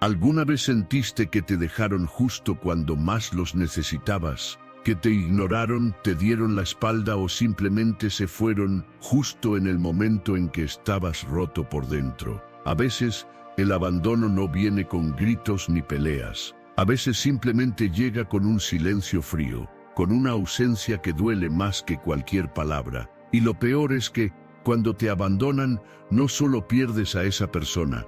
¿Alguna vez sentiste que te dejaron justo cuando más los necesitabas? ¿Que te ignoraron, te dieron la espalda o simplemente se fueron justo en el momento en que estabas roto por dentro? A veces, el abandono no viene con gritos ni peleas. A veces simplemente llega con un silencio frío, con una ausencia que duele más que cualquier palabra. Y lo peor es que, cuando te abandonan, no solo pierdes a esa persona,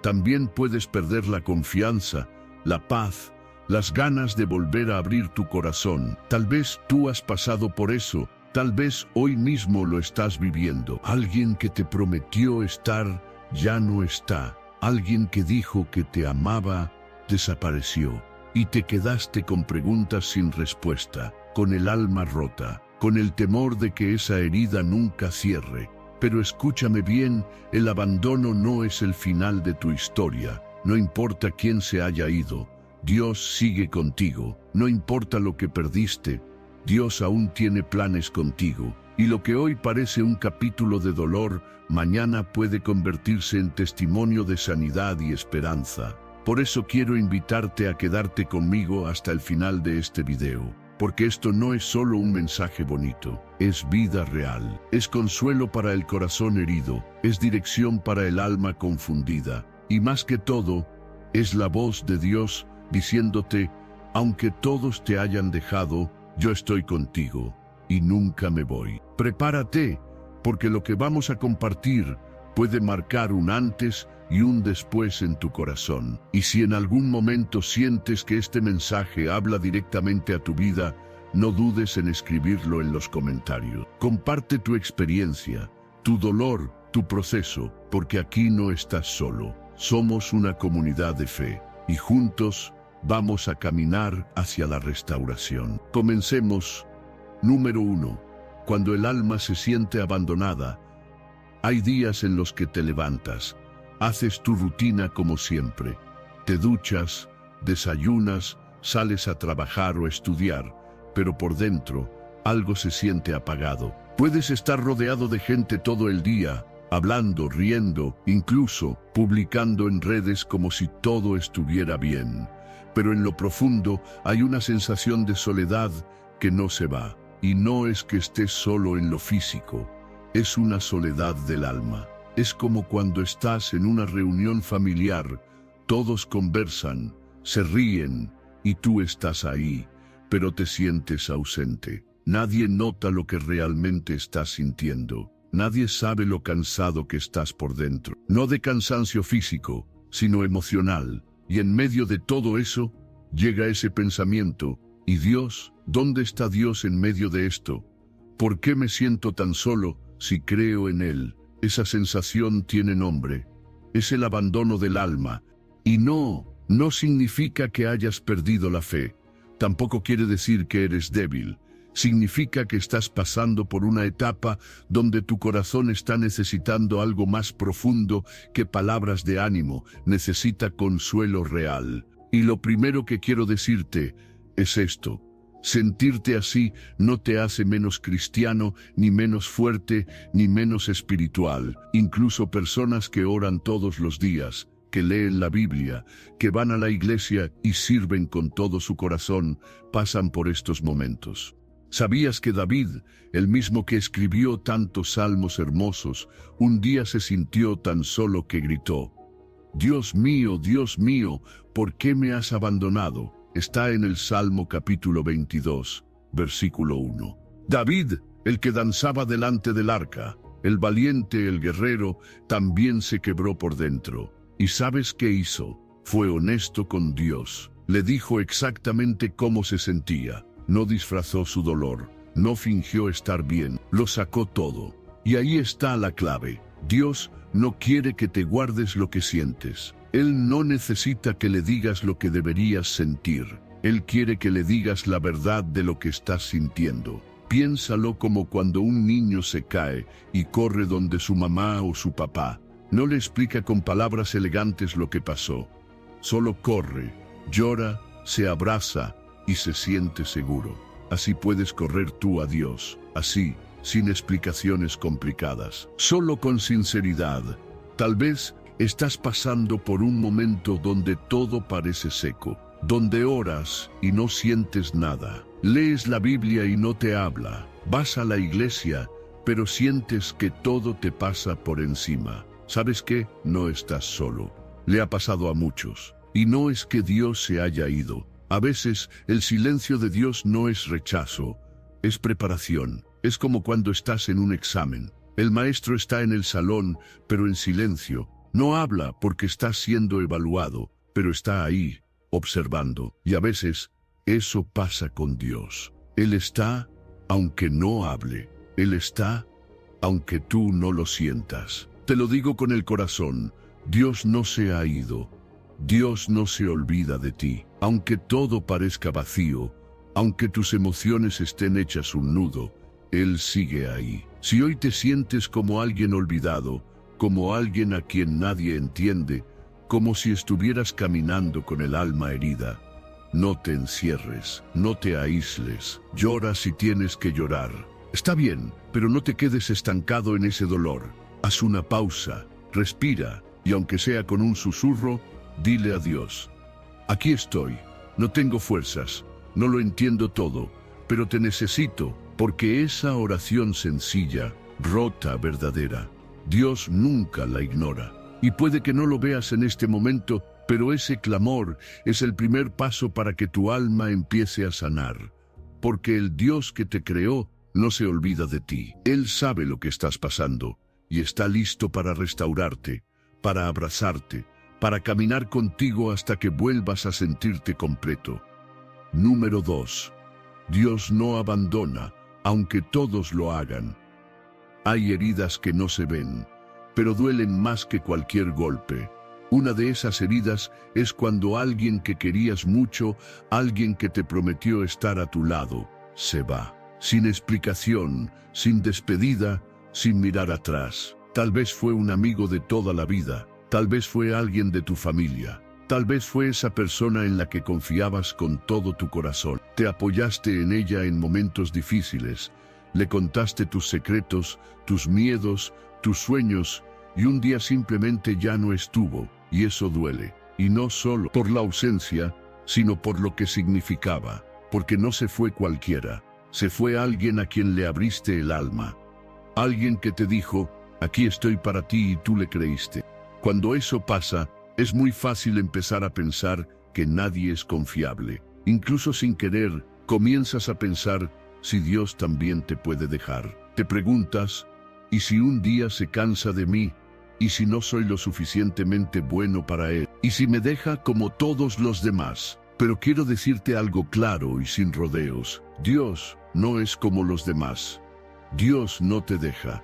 también puedes perder la confianza, la paz, las ganas de volver a abrir tu corazón. Tal vez tú has pasado por eso, tal vez hoy mismo lo estás viviendo. Alguien que te prometió estar, ya no está. Alguien que dijo que te amaba, desapareció. Y te quedaste con preguntas sin respuesta, con el alma rota, con el temor de que esa herida nunca cierre. Pero escúchame bien, el abandono no es el final de tu historia. No importa quién se haya ido, Dios sigue contigo. No importa lo que perdiste, Dios aún tiene planes contigo. Y lo que hoy parece un capítulo de dolor, mañana puede convertirse en testimonio de sanidad y esperanza. Por eso quiero invitarte a quedarte conmigo hasta el final de este video. Porque esto no es solo un mensaje bonito, es vida real, es consuelo para el corazón herido, es dirección para el alma confundida, y más que todo, es la voz de Dios diciéndote, aunque todos te hayan dejado, yo estoy contigo, y nunca me voy. Prepárate, porque lo que vamos a compartir puede marcar un antes y un después en tu corazón. Y si en algún momento sientes que este mensaje habla directamente a tu vida, no dudes en escribirlo en los comentarios. Comparte tu experiencia, tu dolor, tu proceso, porque aquí no estás solo. Somos una comunidad de fe, y juntos vamos a caminar hacia la restauración. Comencemos. Número 1. Cuando el alma se siente abandonada, hay días en los que te levantas, haces tu rutina como siempre, te duchas, desayunas, sales a trabajar o estudiar, pero por dentro algo se siente apagado. Puedes estar rodeado de gente todo el día, hablando, riendo, incluso publicando en redes como si todo estuviera bien. Pero en lo profundo hay una sensación de soledad que no se va. Y no es que estés solo en lo físico, es una soledad del alma. Es como cuando estás en una reunión familiar, todos conversan, se ríen y tú estás ahí, pero te sientes ausente. Nadie nota lo que realmente estás sintiendo. Nadie sabe lo cansado que estás por dentro. No de cansancio físico, sino emocional. Y en medio de todo eso, llega ese pensamiento, ¿y Dios? ¿Dónde está Dios en medio de esto? ¿Por qué me siento tan solo si creo en Él? Esa sensación tiene nombre. Es el abandono del alma. Y no significa que hayas perdido la fe. Tampoco quiere decir que eres débil. Significa que estás pasando por una etapa donde tu corazón está necesitando algo más profundo que palabras de ánimo, necesita consuelo real. Y lo primero que quiero decirte es esto. Sentirte así no te hace menos cristiano, ni menos fuerte, ni menos espiritual. Incluso personas que oran todos los días, que leen la Biblia, que van a la iglesia y sirven con todo su corazón, pasan por estos momentos. ¿Sabías que David, el mismo que escribió tantos salmos hermosos, un día se sintió tan solo que gritó, Dios mío, ¿por qué me has abandonado? Está en el Salmo capítulo 22, versículo 1. David, el que danzaba delante del arca, el valiente, el guerrero, también se quebró por dentro. ¿Y sabes qué hizo? Fue honesto con Dios. Le dijo exactamente cómo se sentía. No disfrazó su dolor, no fingió estar bien, lo sacó todo. Y ahí está la clave. Dios no quiere que te guardes lo que sientes. Él no necesita que le digas lo que deberías sentir. Él quiere que le digas la verdad de lo que estás sintiendo. Piénsalo como cuando un niño se cae y corre donde su mamá o su papá. No le explica con palabras elegantes lo que pasó. Solo corre, llora, se abraza y se siente seguro. Así puedes correr tú a Dios, así, sin explicaciones complicadas, solo con sinceridad. Tal vez Estás pasando por un momento donde todo parece seco, donde oras y no sientes nada. Lees la Biblia y no te habla. Vas a la iglesia, pero sientes que todo te pasa por encima. ¿Sabes qué? No estás solo. Le ha pasado a muchos. Y no es que Dios se haya ido. A veces el silencio de Dios no es rechazo, es preparación. Es como cuando estás en un examen. El maestro está en el salón, pero en silencio. No habla porque está siendo evaluado, pero está ahí, observando. Y a veces eso pasa con Dios. Él está, aunque no hable. Él está, aunque tú no lo sientas. Te lo digo con el corazón. Dios no se ha ido. Dios no se olvida de ti. Aunque todo parezca vacío, aunque tus emociones estén hechas un nudo, Él sigue ahí. Si hoy te sientes como alguien olvidado, como alguien a quien nadie entiende, como si estuvieras caminando con el alma herida, no te encierres, no te aísles, llora si tienes que llorar. Está bien, pero no te quedes estancado en ese dolor. Haz una pausa, respira, y aunque sea con un susurro, dile a Dios: aquí estoy, no tengo fuerzas, no lo entiendo todo, pero te necesito, porque esa oración sencilla, rota, verdadera, Dios nunca la ignora. Y puede que no lo veas en este momento, pero ese clamor es el primer paso para que tu alma empiece a sanar. Porque el Dios que te creó no se olvida de ti. Él sabe lo que estás pasando y está listo para restaurarte, para abrazarte, para caminar contigo hasta que vuelvas a sentirte completo. Número 2. Dios no abandona, aunque todos lo hagan. Hay heridas que no se ven, pero duelen más que cualquier golpe. Una de esas heridas es cuando alguien que querías mucho, alguien que te prometió estar a tu lado, se va. Sin explicación, sin despedida, sin mirar atrás. Tal vez fue un amigo de toda la vida, tal vez fue alguien de tu familia, tal vez fue esa persona en la que confiabas con todo tu corazón. Te apoyaste en ella en momentos difíciles, le contaste tus secretos, tus miedos, tus sueños, y un día simplemente ya no estuvo, y eso duele. Y no solo por la ausencia, sino por lo que significaba, porque no se fue cualquiera, se fue alguien a quien le abriste el alma. Alguien que te dijo: aquí estoy para ti, y tú le creíste. Cuando eso pasa, es muy fácil empezar a pensar que nadie es confiable. Incluso sin querer, comienzas a pensar si Dios también te puede dejar. Te preguntas: ¿y si un día se cansa de mí? ¿Y si no soy lo suficientemente bueno para Él? ¿Y si me deja como todos los demás? Pero quiero decirte algo claro y sin rodeos. Dios no es como los demás. Dios no te deja.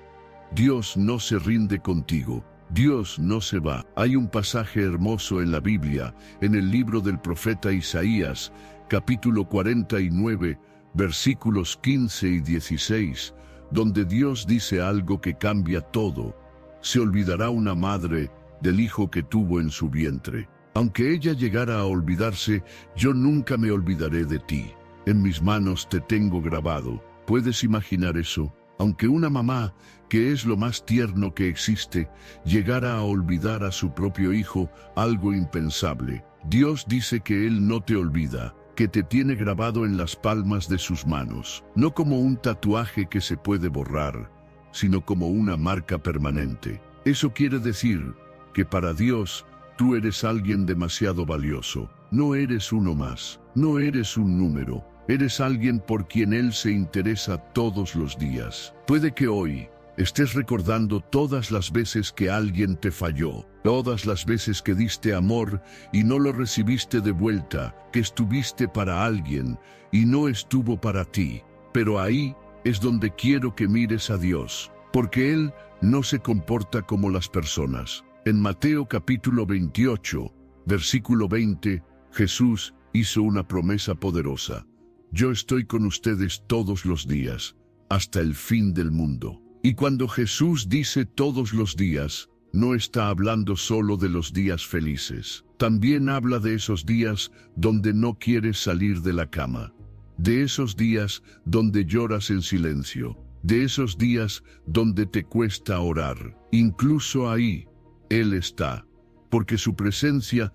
Dios no se rinde contigo. Dios no se va. Hay un pasaje hermoso en la Biblia, en el libro del profeta Isaías, capítulo 49, versículos 15 y 16, donde Dios dice algo que cambia todo. Se olvidará una madre del hijo que tuvo en su vientre. Aunque ella llegara a olvidarse, yo nunca me olvidaré de ti. En mis manos te tengo grabado. ¿Puedes imaginar eso? Aunque una mamá, que es lo más tierno que existe, llegara a olvidar a su propio hijo, algo impensable, Dios dice que Él no te olvida, que te tiene grabado en las palmas de sus manos, no como un tatuaje que se puede borrar, sino como una marca permanente. Eso quiere decir que para Dios, tú eres alguien demasiado valioso. No eres uno más, no eres un número. Eres alguien por quien Él se interesa todos los días. Puede que hoy estés recordando todas las veces que alguien te falló, todas las veces que diste amor y no lo recibiste de vuelta, que estuviste para alguien y no estuvo para ti. Pero ahí es donde quiero que mires a Dios, porque Él no se comporta como las personas. En Mateo capítulo 28, versículo 20, Jesús hizo una promesa poderosa. Yo estoy con ustedes todos los días, hasta el fin del mundo. Y cuando Jesús dice todos los días, no está hablando solo de los días felices. También habla de esos días donde no quieres salir de la cama. De esos días donde lloras en silencio. De esos días donde te cuesta orar. Incluso ahí, Él está, porque su presencia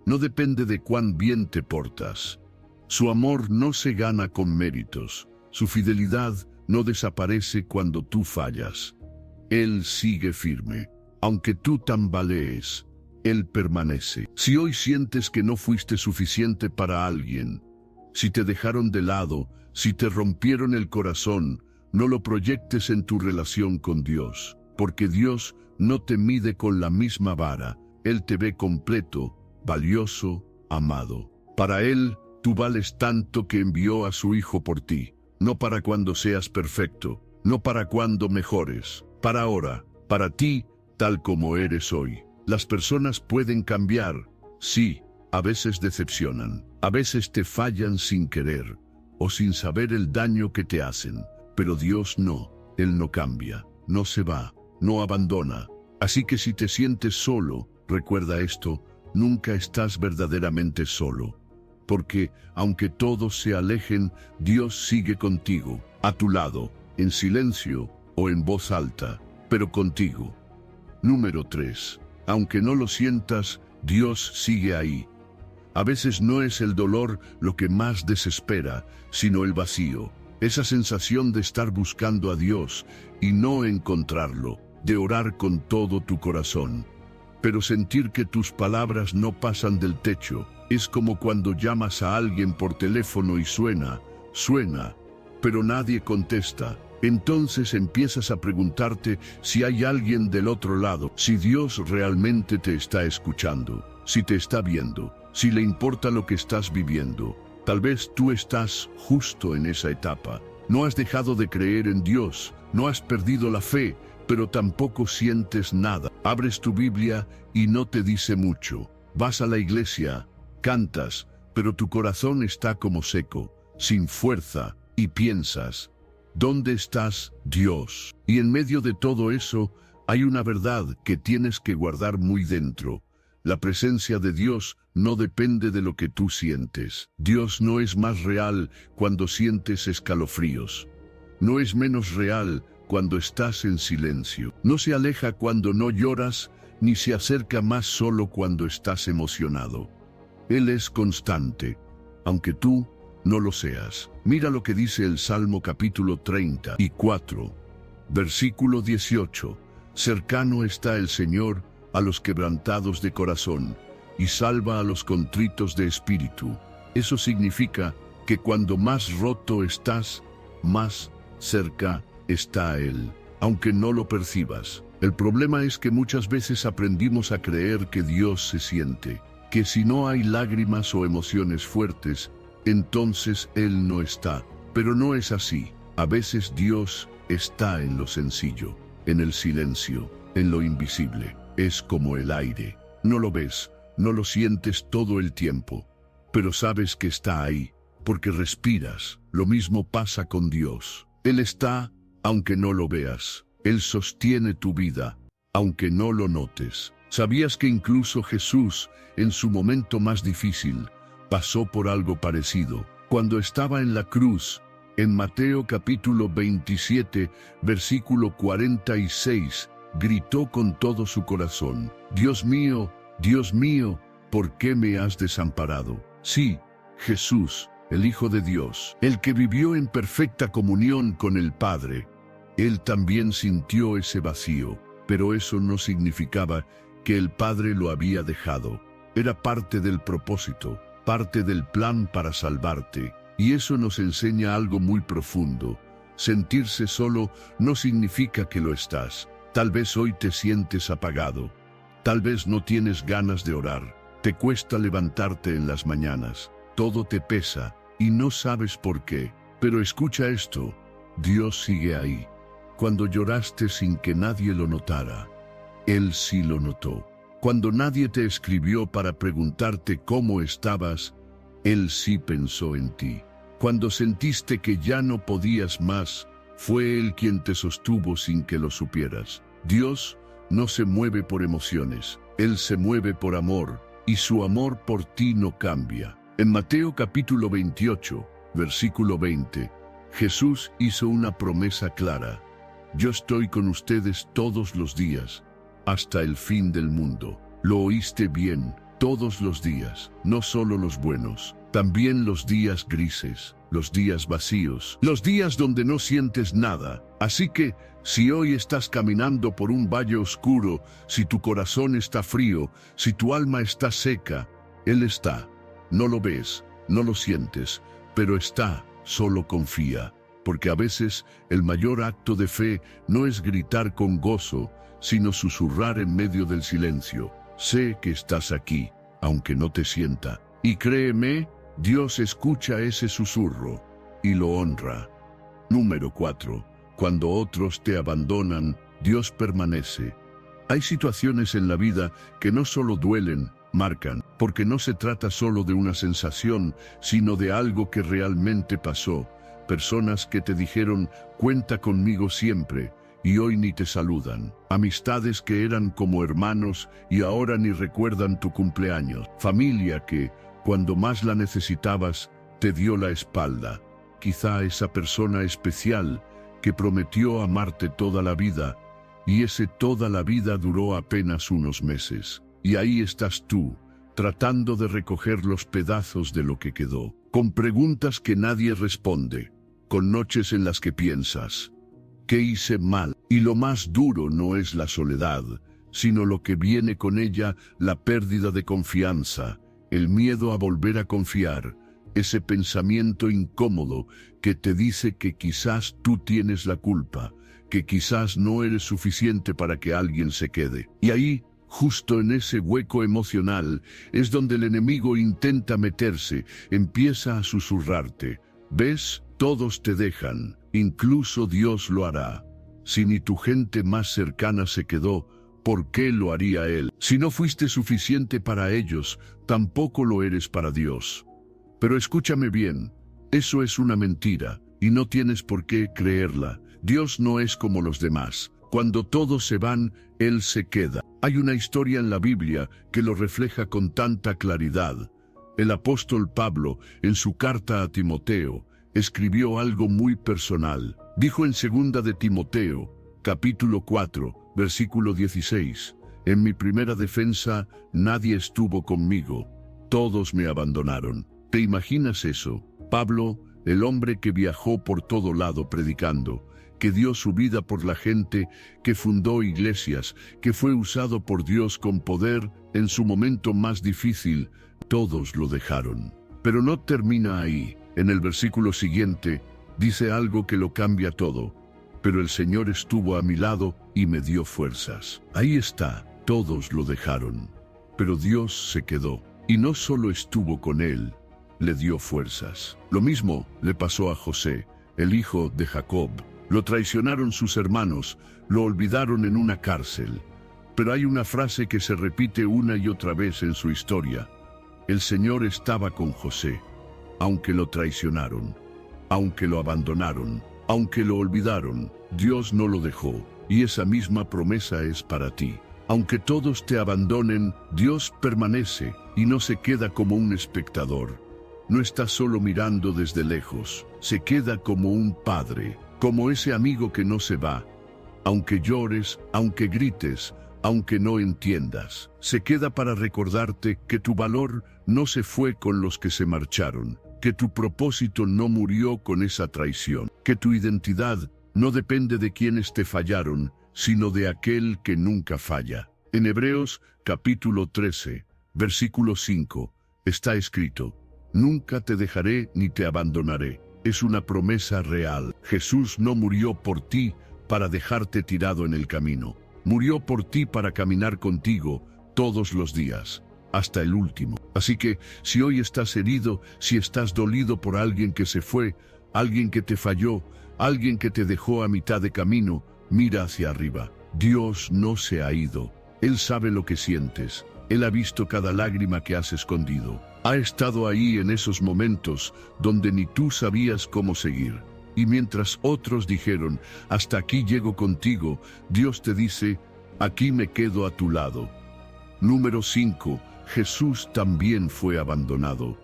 no depende de cuán bien te portas. Su amor no se gana con méritos. Su fidelidad no desaparece cuando tú fallas. Él sigue firme. Aunque tú tambalees, Él permanece. Si hoy sientes que no fuiste suficiente para alguien, si te dejaron de lado, si te rompieron el corazón, no lo proyectes en tu relación con Dios, porque Dios no te mide con la misma vara. Él te ve completo, valioso, amado. Para Él, tú vales tanto que envió a su Hijo por ti, no para cuando seas perfecto, no para cuando mejores, para ahora, para ti, tal como eres hoy. Las personas pueden cambiar, sí, a veces decepcionan, a veces te fallan sin querer, o sin saber el daño que te hacen, pero Dios no, Él no cambia, no se va, no abandona. Así que si te sientes solo, recuerda esto, nunca estás verdaderamente solo, porque aunque todos se alejen, Dios sigue contigo, a tu lado, en silencio o en voz alta, pero contigo. Número 3. Aunque no lo sientas, Dios sigue ahí. A veces no es el dolor lo que más desespera, sino el vacío, esa sensación de estar buscando a Dios y no encontrarlo, de orar con todo tu corazón. Pero sentir que tus palabras no pasan del techo, es como cuando llamas a alguien por teléfono y suena, pero nadie contesta. Entonces empiezas a preguntarte si hay alguien del otro lado, si Dios realmente te está escuchando, si te está viendo, si le importa lo que estás viviendo. Tal vez tú estás justo en esa etapa. No has dejado de creer en Dios, no has perdido la fe, pero tampoco sientes nada. Abres tu Biblia y no te dice mucho. Vas a la iglesia, cantas, pero tu corazón está como seco, sin fuerza, y piensas, ¿dónde estás, Dios? Y en medio de todo eso, hay una verdad que tienes que guardar muy dentro. La presencia de Dios no depende de lo que tú sientes. Dios no es más real cuando sientes escalofríos. No es menos real cuando estás en silencio. No se aleja cuando no lloras, ni se acerca más solo cuando estás emocionado. Él es constante, aunque tú no lo seas. Mira lo que dice el Salmo capítulo 34, versículo 18. Cercano está el Señor a los quebrantados de corazón, y salva a los contritos de espíritu. Eso significa que cuando más roto estás, más cerca está Él, aunque no lo percibas. El problema es que muchas veces aprendimos a creer que Dios se siente, que si no hay lágrimas o emociones fuertes, entonces Él no está. Pero no es así. A veces Dios está en lo sencillo, en el silencio, en lo invisible. Es como el aire. No lo ves, no lo sientes todo el tiempo, pero sabes que está ahí, porque respiras. Lo mismo pasa con Dios. Él está, aunque no lo veas. Él sostiene tu vida, aunque no lo notes. ¿Sabías que incluso Jesús, en su momento más difícil, pasó por algo parecido? Cuando estaba en la cruz, en Mateo capítulo 27, versículo 46, gritó con todo su corazón, Dios mío, ¿por qué me has desamparado? Sí, Jesús, el Hijo de Dios, el que vivió en perfecta comunión con el Padre. Él también sintió ese vacío, pero eso no significaba que el Padre lo había dejado. Era parte del propósito, parte del plan para salvarte. Y eso nos enseña algo muy profundo. Sentirse solo no significa que lo estás. Tal vez hoy te sientes apagado. Tal vez no tienes ganas de orar. Te cuesta levantarte en las mañanas. Todo te pesa y no sabes por qué. Pero escucha esto. Dios sigue ahí. Cuando lloraste sin que nadie lo notara, Él sí lo notó. Cuando nadie te escribió para preguntarte cómo estabas, Él sí pensó en ti. Cuando sentiste que ya no podías más, fue Él quien te sostuvo sin que lo supieras. Dios no se mueve por emociones, Él se mueve por amor, y su amor por ti no cambia. En Mateo capítulo 28, versículo 20, Jesús hizo una promesa clara. Yo estoy con ustedes todos los días, hasta el fin del mundo. Lo oíste bien, todos los días, no solo los buenos, también los días grises, los días vacíos, los días donde no sientes nada. Así que, si hoy estás caminando por un valle oscuro, si tu corazón está frío, si tu alma está seca, Él está. No lo ves, no lo sientes, pero está, solo confía. Porque a veces el mayor acto de fe no es gritar con gozo, sino susurrar en medio del silencio. Sé que estás aquí, aunque no te sienta. Y créeme, Dios escucha ese susurro y lo honra. Número 4. Cuando otros te abandonan, Dios permanece. Hay situaciones en la vida que no solo duelen, marcan, porque no se trata solo de una sensación, sino de algo que realmente pasó. Personas que te dijeron, cuenta conmigo siempre, y hoy ni te saludan. Amistades que eran como hermanos y ahora ni recuerdan tu cumpleaños. Familia que, cuando más la necesitabas, te dio la espalda. Quizá esa persona especial que prometió amarte toda la vida, y ese toda la vida duró apenas unos meses. Y ahí estás tú, tratando de recoger los pedazos de lo que quedó, con preguntas que nadie responde, con noches en las que piensas, ¿qué hice mal? Y lo más duro no es la soledad, sino lo que viene con ella, la pérdida de confianza, el miedo a volver a confiar, ese pensamiento incómodo que te dice que quizás tú tienes la culpa, que quizás no eres suficiente para que alguien se quede. Y ahí, justo en ese hueco emocional, es donde el enemigo intenta meterse, empieza a susurrarte. ¿Ves? Todos te dejan, incluso Dios lo hará. Si ni tu gente más cercana se quedó, ¿por qué lo haría Él? Si no fuiste suficiente para ellos, tampoco lo eres para Dios. Pero escúchame bien, eso es una mentira, y no tienes por qué creerla. Dios no es como los demás. Cuando todos se van, Él se queda. Hay una historia en la Biblia que lo refleja con tanta claridad. El apóstol Pablo, en su carta a Timoteo, escribió algo muy personal. Dijo en 2 de Timoteo, capítulo 4, versículo 16, en mi primera defensa nadie estuvo conmigo, todos me abandonaron. ¿Te imaginas eso? Pablo, el hombre que viajó por todo lado predicando, que dio su vida por la gente, que fundó iglesias, que fue usado por Dios con poder en su momento más difícil, todos lo dejaron. Pero no termina ahí. En el versículo siguiente, dice algo que lo cambia todo. Pero el Señor estuvo a mi lado y me dio fuerzas. Ahí está, todos lo dejaron. Pero Dios se quedó, y no solo estuvo con él, le dio fuerzas. Lo mismo le pasó a José, el hijo de Jacob. Lo traicionaron sus hermanos, lo olvidaron en una cárcel. Pero hay una frase que se repite una y otra vez en su historia. El Señor estaba con José. Aunque lo traicionaron, aunque lo abandonaron, aunque lo olvidaron, Dios no lo dejó, y esa misma promesa es para ti. Aunque todos te abandonen, Dios permanece y no se queda como un espectador. No está solo mirando desde lejos, se queda como un padre, como ese amigo que no se va. Aunque llores, aunque grites, aunque no entiendas, se queda para recordarte que tu valor no se fue con los que se marcharon, que tu propósito no murió con esa traición, que tu identidad no depende de quienes te fallaron, sino de aquel que nunca falla. En Hebreos capítulo 13, versículo 5, está escrito, nunca te dejaré ni te abandonaré. Es una promesa real. Jesús no murió por ti para dejarte tirado en el camino. Murió por ti para caminar contigo todos los días, hasta el último. Así que, si hoy estás herido, si estás dolido por alguien que se fue, alguien que te falló, alguien que te dejó a mitad de camino, mira hacia arriba. Dios no se ha ido. Él sabe lo que sientes. Él ha visto cada lágrima que has escondido. Ha estado ahí en esos momentos donde ni tú sabías cómo seguir. Y mientras otros dijeron, hasta aquí llego contigo, Dios te dice, aquí me quedo a tu lado. Número 5. Jesús también fue abandonado.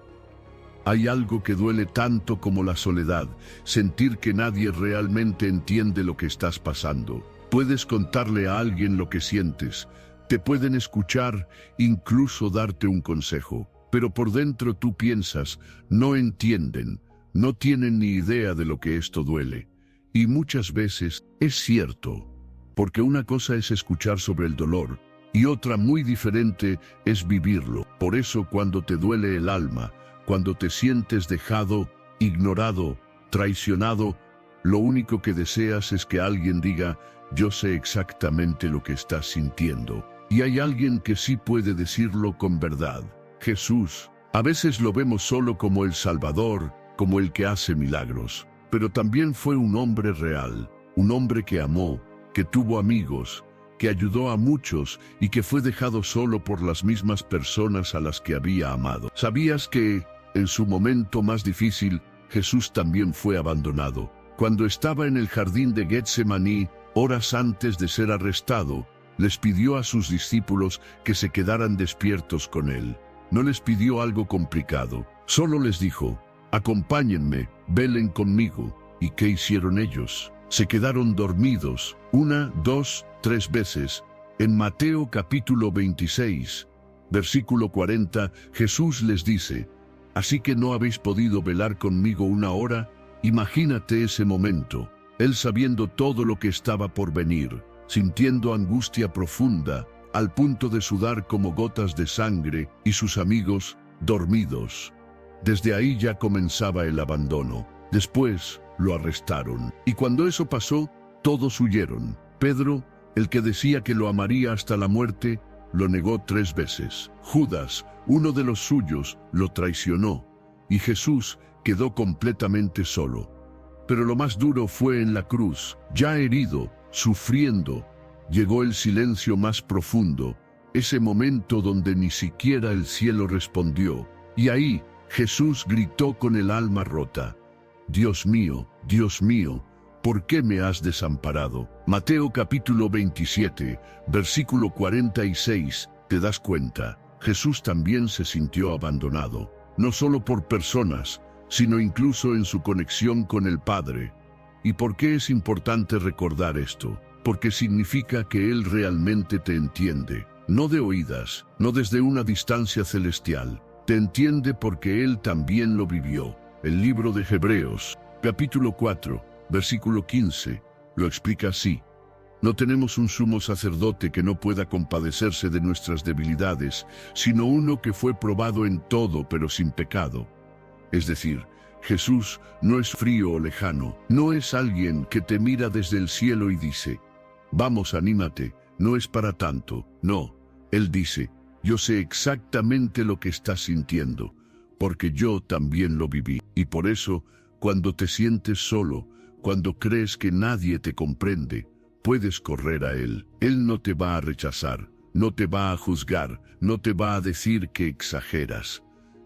Hay algo que duele tanto como la soledad, sentir que nadie realmente entiende lo que estás pasando. Puedes contarle a alguien lo que sientes, te pueden escuchar, incluso darte un consejo, pero por dentro tú piensas, no entienden, no tienen ni idea de lo que esto duele. Y muchas veces es cierto, porque una cosa es escuchar sobre el dolor, y otra muy diferente es vivirlo. Por eso cuando te duele el alma, cuando te sientes dejado, ignorado, traicionado, lo único que deseas es que alguien diga, yo sé exactamente lo que estás sintiendo. Y hay alguien que sí puede decirlo con verdad. Jesús. A veces lo vemos solo como el Salvador, como el que hace milagros. Pero también fue un hombre real, un hombre que amó, que tuvo amigos, que ayudó a muchos y que fue dejado solo por las mismas personas a las que había amado. ¿Sabías que, en su momento más difícil, Jesús también fue abandonado? Cuando estaba en el jardín de Getsemaní, horas antes de ser arrestado, les pidió a sus discípulos que se quedaran despiertos con él. No les pidió algo complicado, solo les dijo, acompáñenme, velen conmigo. ¿Y qué hicieron ellos? Se quedaron dormidos, 1, 2, 3 veces. En Mateo capítulo 26, versículo 40, Jesús les dice, ¿así que no habéis podido velar conmigo 1 hora? Imagínate ese momento, él sabiendo todo lo que estaba por venir, sintiendo angustia profunda, al punto de sudar como gotas de sangre, y sus amigos, dormidos. Desde ahí ya comenzaba el abandono. Después lo arrestaron. Y cuando eso pasó, todos huyeron. Pedro, el que decía que lo amaría hasta la muerte, lo negó 3 veces. Judas, uno de los suyos, lo traicionó. Y Jesús quedó completamente solo. Pero lo más duro fue en la cruz, ya herido, sufriendo. Llegó el silencio más profundo, ese momento donde ni siquiera el cielo respondió. Y ahí, Jesús gritó con el alma rota, Dios mío, ¿por qué me has desamparado? Mateo capítulo 27, versículo 46, ¿te das cuenta? Jesús también se sintió abandonado, no solo por personas, sino incluso en su conexión con el Padre. ¿Y por qué es importante recordar esto? Porque significa que Él realmente te entiende, no de oídas, no desde una distancia celestial. Te entiende porque Él también lo vivió. El libro de Hebreos, capítulo 4, versículo 15, lo explica así. No tenemos un sumo sacerdote que no pueda compadecerse de nuestras debilidades, sino uno que fue probado en todo pero sin pecado. Es decir, Jesús no es frío o lejano, no es alguien que te mira desde el cielo y dice, vamos, anímate, no es para tanto. No, Él dice, yo sé exactamente lo que estás sintiendo, porque yo también lo viví. Y por eso, cuando te sientes solo, cuando crees que nadie te comprende, puedes correr a Él. Él no te va a rechazar, no te va a juzgar, no te va a decir que exageras.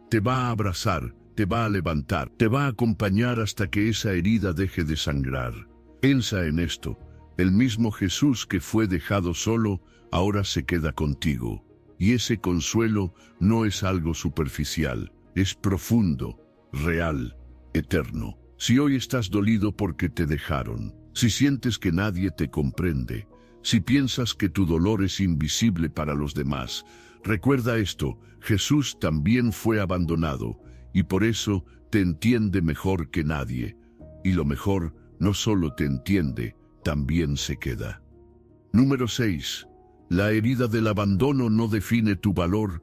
Te va a abrazar, te va a levantar, te va a acompañar hasta que esa herida deje de sangrar. Piensa en esto, el mismo Jesús que fue dejado solo, ahora se queda contigo. Y ese consuelo no es algo superficial, es profundo, real, eterno. Si hoy estás dolido porque te dejaron, si sientes que nadie te comprende, si piensas que tu dolor es invisible para los demás, recuerda esto, Jesús también fue abandonado, y por eso te entiende mejor que nadie. Y lo mejor, no solo te entiende, también se queda. Número 6. La herida del abandono no define tu valor.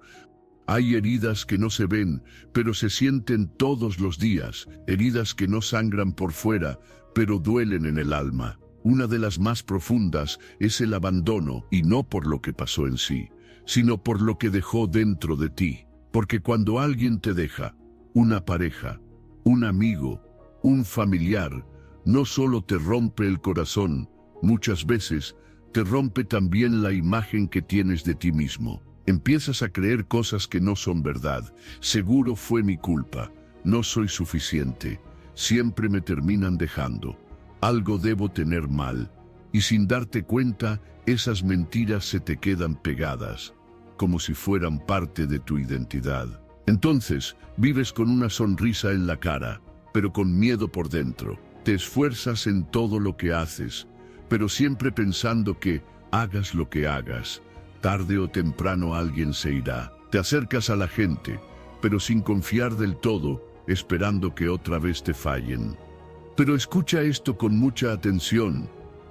Hay heridas que no se ven, pero se sienten todos los días, heridas que no sangran por fuera, pero duelen en el alma. Una de las más profundas es el abandono, y no por lo que pasó en sí, sino por lo que dejó dentro de ti. Porque cuando alguien te deja, una pareja, un amigo, un familiar, no solo te rompe el corazón, muchas veces te rompe también la imagen que tienes de ti mismo. Empiezas a creer cosas que no son verdad. Seguro fue mi culpa, no soy suficiente, siempre me terminan dejando, algo debo tener mal, y sin darte cuenta, esas mentiras se te quedan pegadas, como si fueran parte de tu identidad. Entonces, vives con una sonrisa en la cara, pero con miedo por dentro. Te esfuerzas en todo lo que haces, pero siempre pensando que, hagas lo que hagas, tarde o temprano alguien se irá. Te acercas a la gente, pero sin confiar del todo, esperando que otra vez te fallen. Pero escucha esto con mucha atención.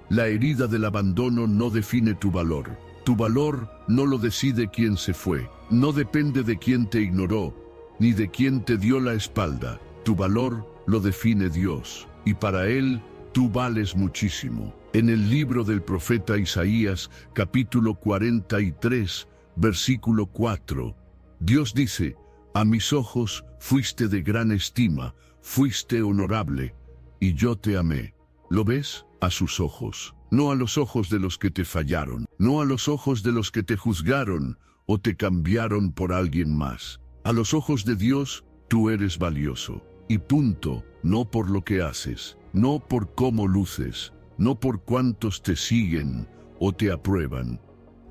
La herida del abandono no define tu valor. Tu valor no lo decide quien se fue. No depende de quien te ignoró, ni de quien te dio la espalda. Tu valor lo define Dios, y para Él tú vales muchísimo. En el libro del profeta Isaías, capítulo 43, versículo 4, Dios dice: a mis ojos fuiste de gran estima, fuiste honorable, y yo te amé. ¿Lo ves? A sus ojos, no a los ojos de los que te fallaron, no a los ojos de los que te juzgaron o te cambiaron por alguien más. A los ojos de Dios, tú eres valioso. Y punto, no por lo que haces, no por cómo luces, no por cuántos te siguen o te aprueban.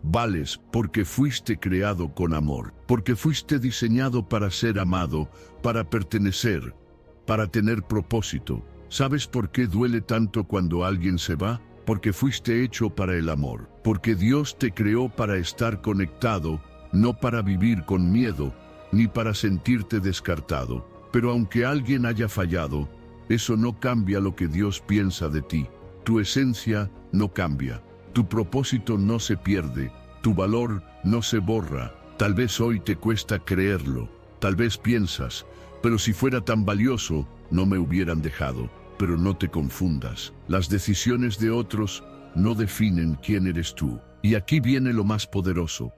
Vales porque fuiste creado con amor, porque fuiste diseñado para ser amado, para pertenecer, para tener propósito. ¿Sabes por qué duele tanto cuando alguien se va? Porque fuiste hecho para el amor, porque Dios te creó para estar conectado, no para vivir con miedo, ni para sentirte descartado. Pero aunque alguien haya fallado, eso no cambia lo que Dios piensa de ti. Tu esencia no cambia, tu propósito no se pierde, tu valor no se borra. Tal vez hoy te cuesta creerlo, tal vez piensas, pero si fuera tan valioso, no me hubieran dejado. Pero no te confundas, las decisiones de otros no definen quién eres tú. Y aquí viene lo más poderoso.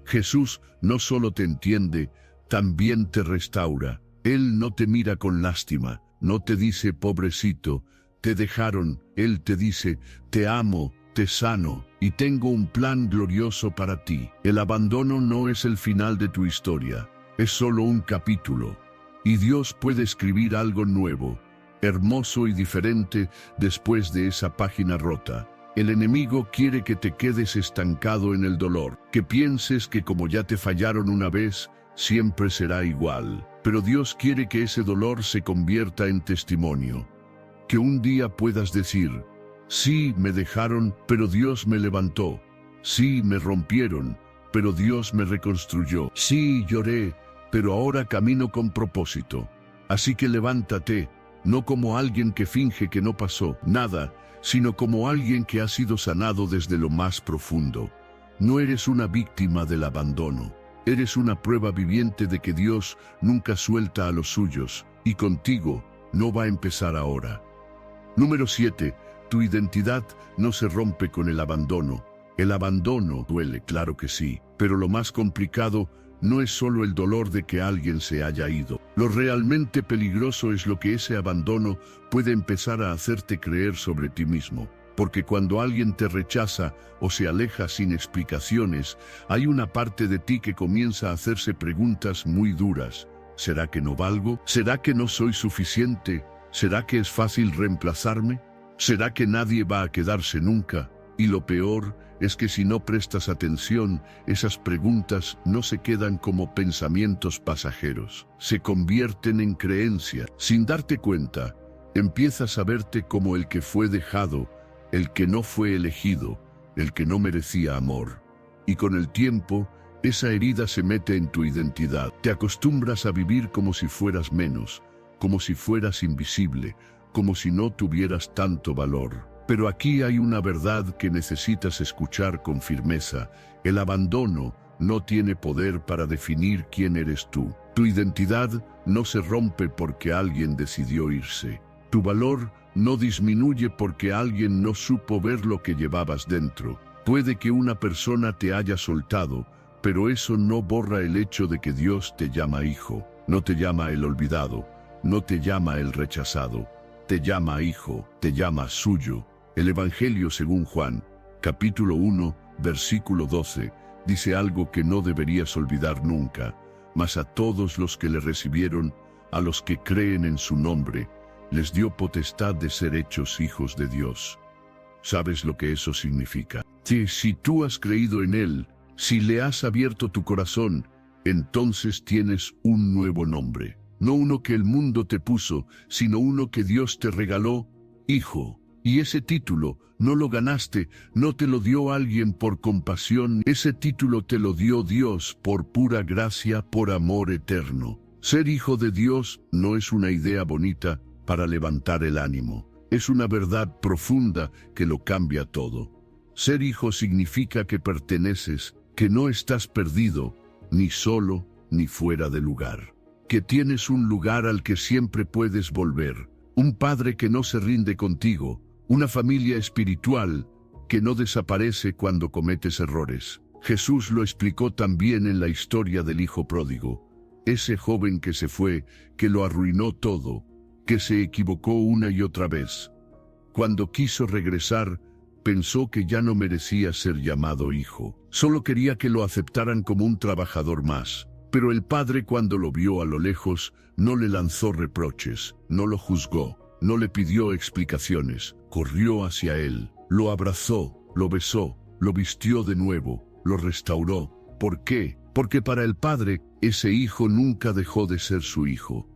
Jesús no solo te entiende, también te restaura. Él no te mira con lástima, no te dice pobrecito, te dejaron. Él te dice, te amo, te sano, y tengo un plan glorioso para ti. El abandono no es el final de tu historia, es solo un capítulo. Y Dios puede escribir algo nuevo, hermoso y diferente después de esa página rota. El enemigo quiere que te quedes estancado en el dolor, que pienses que como ya te fallaron una vez, siempre será igual. Pero Dios quiere que ese dolor se convierta en testimonio. Que un día puedas decir, sí, me dejaron, pero Dios me levantó. Sí, me rompieron, pero Dios me reconstruyó. Sí, lloré, pero ahora camino con propósito. Así que levántate, no como alguien que finge que no pasó nada, sino como alguien que ha sido sanado desde lo más profundo. No eres una víctima del abandono. Eres una prueba viviente de que Dios nunca suelta a los suyos, y contigo no va a empezar ahora. Número 7. Tu identidad no se rompe con el abandono. El abandono duele, claro que sí, pero lo más complicado no es solo el dolor de que alguien se haya ido. Lo realmente peligroso es lo que ese abandono puede empezar a hacerte creer sobre ti mismo. Porque cuando alguien te rechaza o se aleja sin explicaciones, hay una parte de ti que comienza a hacerse preguntas muy duras. ¿Será que no valgo? ¿Será que no soy suficiente? ¿Será que es fácil reemplazarme? ¿Será que nadie va a quedarse nunca? Y lo peor es que si no prestas atención, esas preguntas no se quedan como pensamientos pasajeros. Se convierten en creencias. Sin darte cuenta, empiezas a verte como el que fue dejado, el que no fue elegido, el que no merecía amor. Y con el tiempo, esa herida se mete en tu identidad. Te acostumbras a vivir como si fueras menos, como si fueras invisible, como si no tuvieras tanto valor. Pero aquí hay una verdad que necesitas escuchar con firmeza. El abandono no tiene poder para definir quién eres tú. Tu identidad no se rompe porque alguien decidió irse. Tu valor no disminuye porque alguien no supo ver lo que llevabas dentro. Puede que una persona te haya soltado, pero eso no borra el hecho de que Dios te llama hijo. No te llama el olvidado, no te llama el rechazado. Te llama hijo, te llama suyo. El Evangelio según Juan, capítulo 1, versículo 12, dice algo que no deberías olvidar nunca. Mas a todos los que le recibieron, a los que creen en su nombre, les dio potestad de ser hechos hijos de Dios. ¿Sabes lo que eso significa? Que si tú has creído en Él, si le has abierto tu corazón, entonces tienes un nuevo nombre. No uno que el mundo te puso, sino uno que Dios te regaló, hijo. Y ese título no lo ganaste, no te lo dio alguien por compasión, ese título te lo dio Dios por pura gracia, por amor eterno. Ser hijo de Dios no es una idea bonita para levantar el ánimo, es una verdad profunda que lo cambia todo. Ser hijo significa que perteneces, que no estás perdido, ni solo, ni fuera de lugar. Que tienes un lugar al que siempre puedes volver, un padre que no se rinde contigo, una familia espiritual que no desaparece cuando cometes errores. Jesús lo explicó también en la historia del hijo pródigo, ese joven que se fue, que lo arruinó todo, que se equivocó una y otra vez. Cuando quiso regresar, pensó que ya no merecía ser llamado hijo, solo quería que lo aceptaran como un trabajador más. Pero el padre, cuando lo vio a lo lejos, no le lanzó reproches, no lo juzgó, no le pidió explicaciones, corrió hacia él, lo abrazó, lo besó, lo vistió de nuevo, lo restauró. ¿Por qué? Porque para el padre, ese hijo nunca dejó de ser su hijo.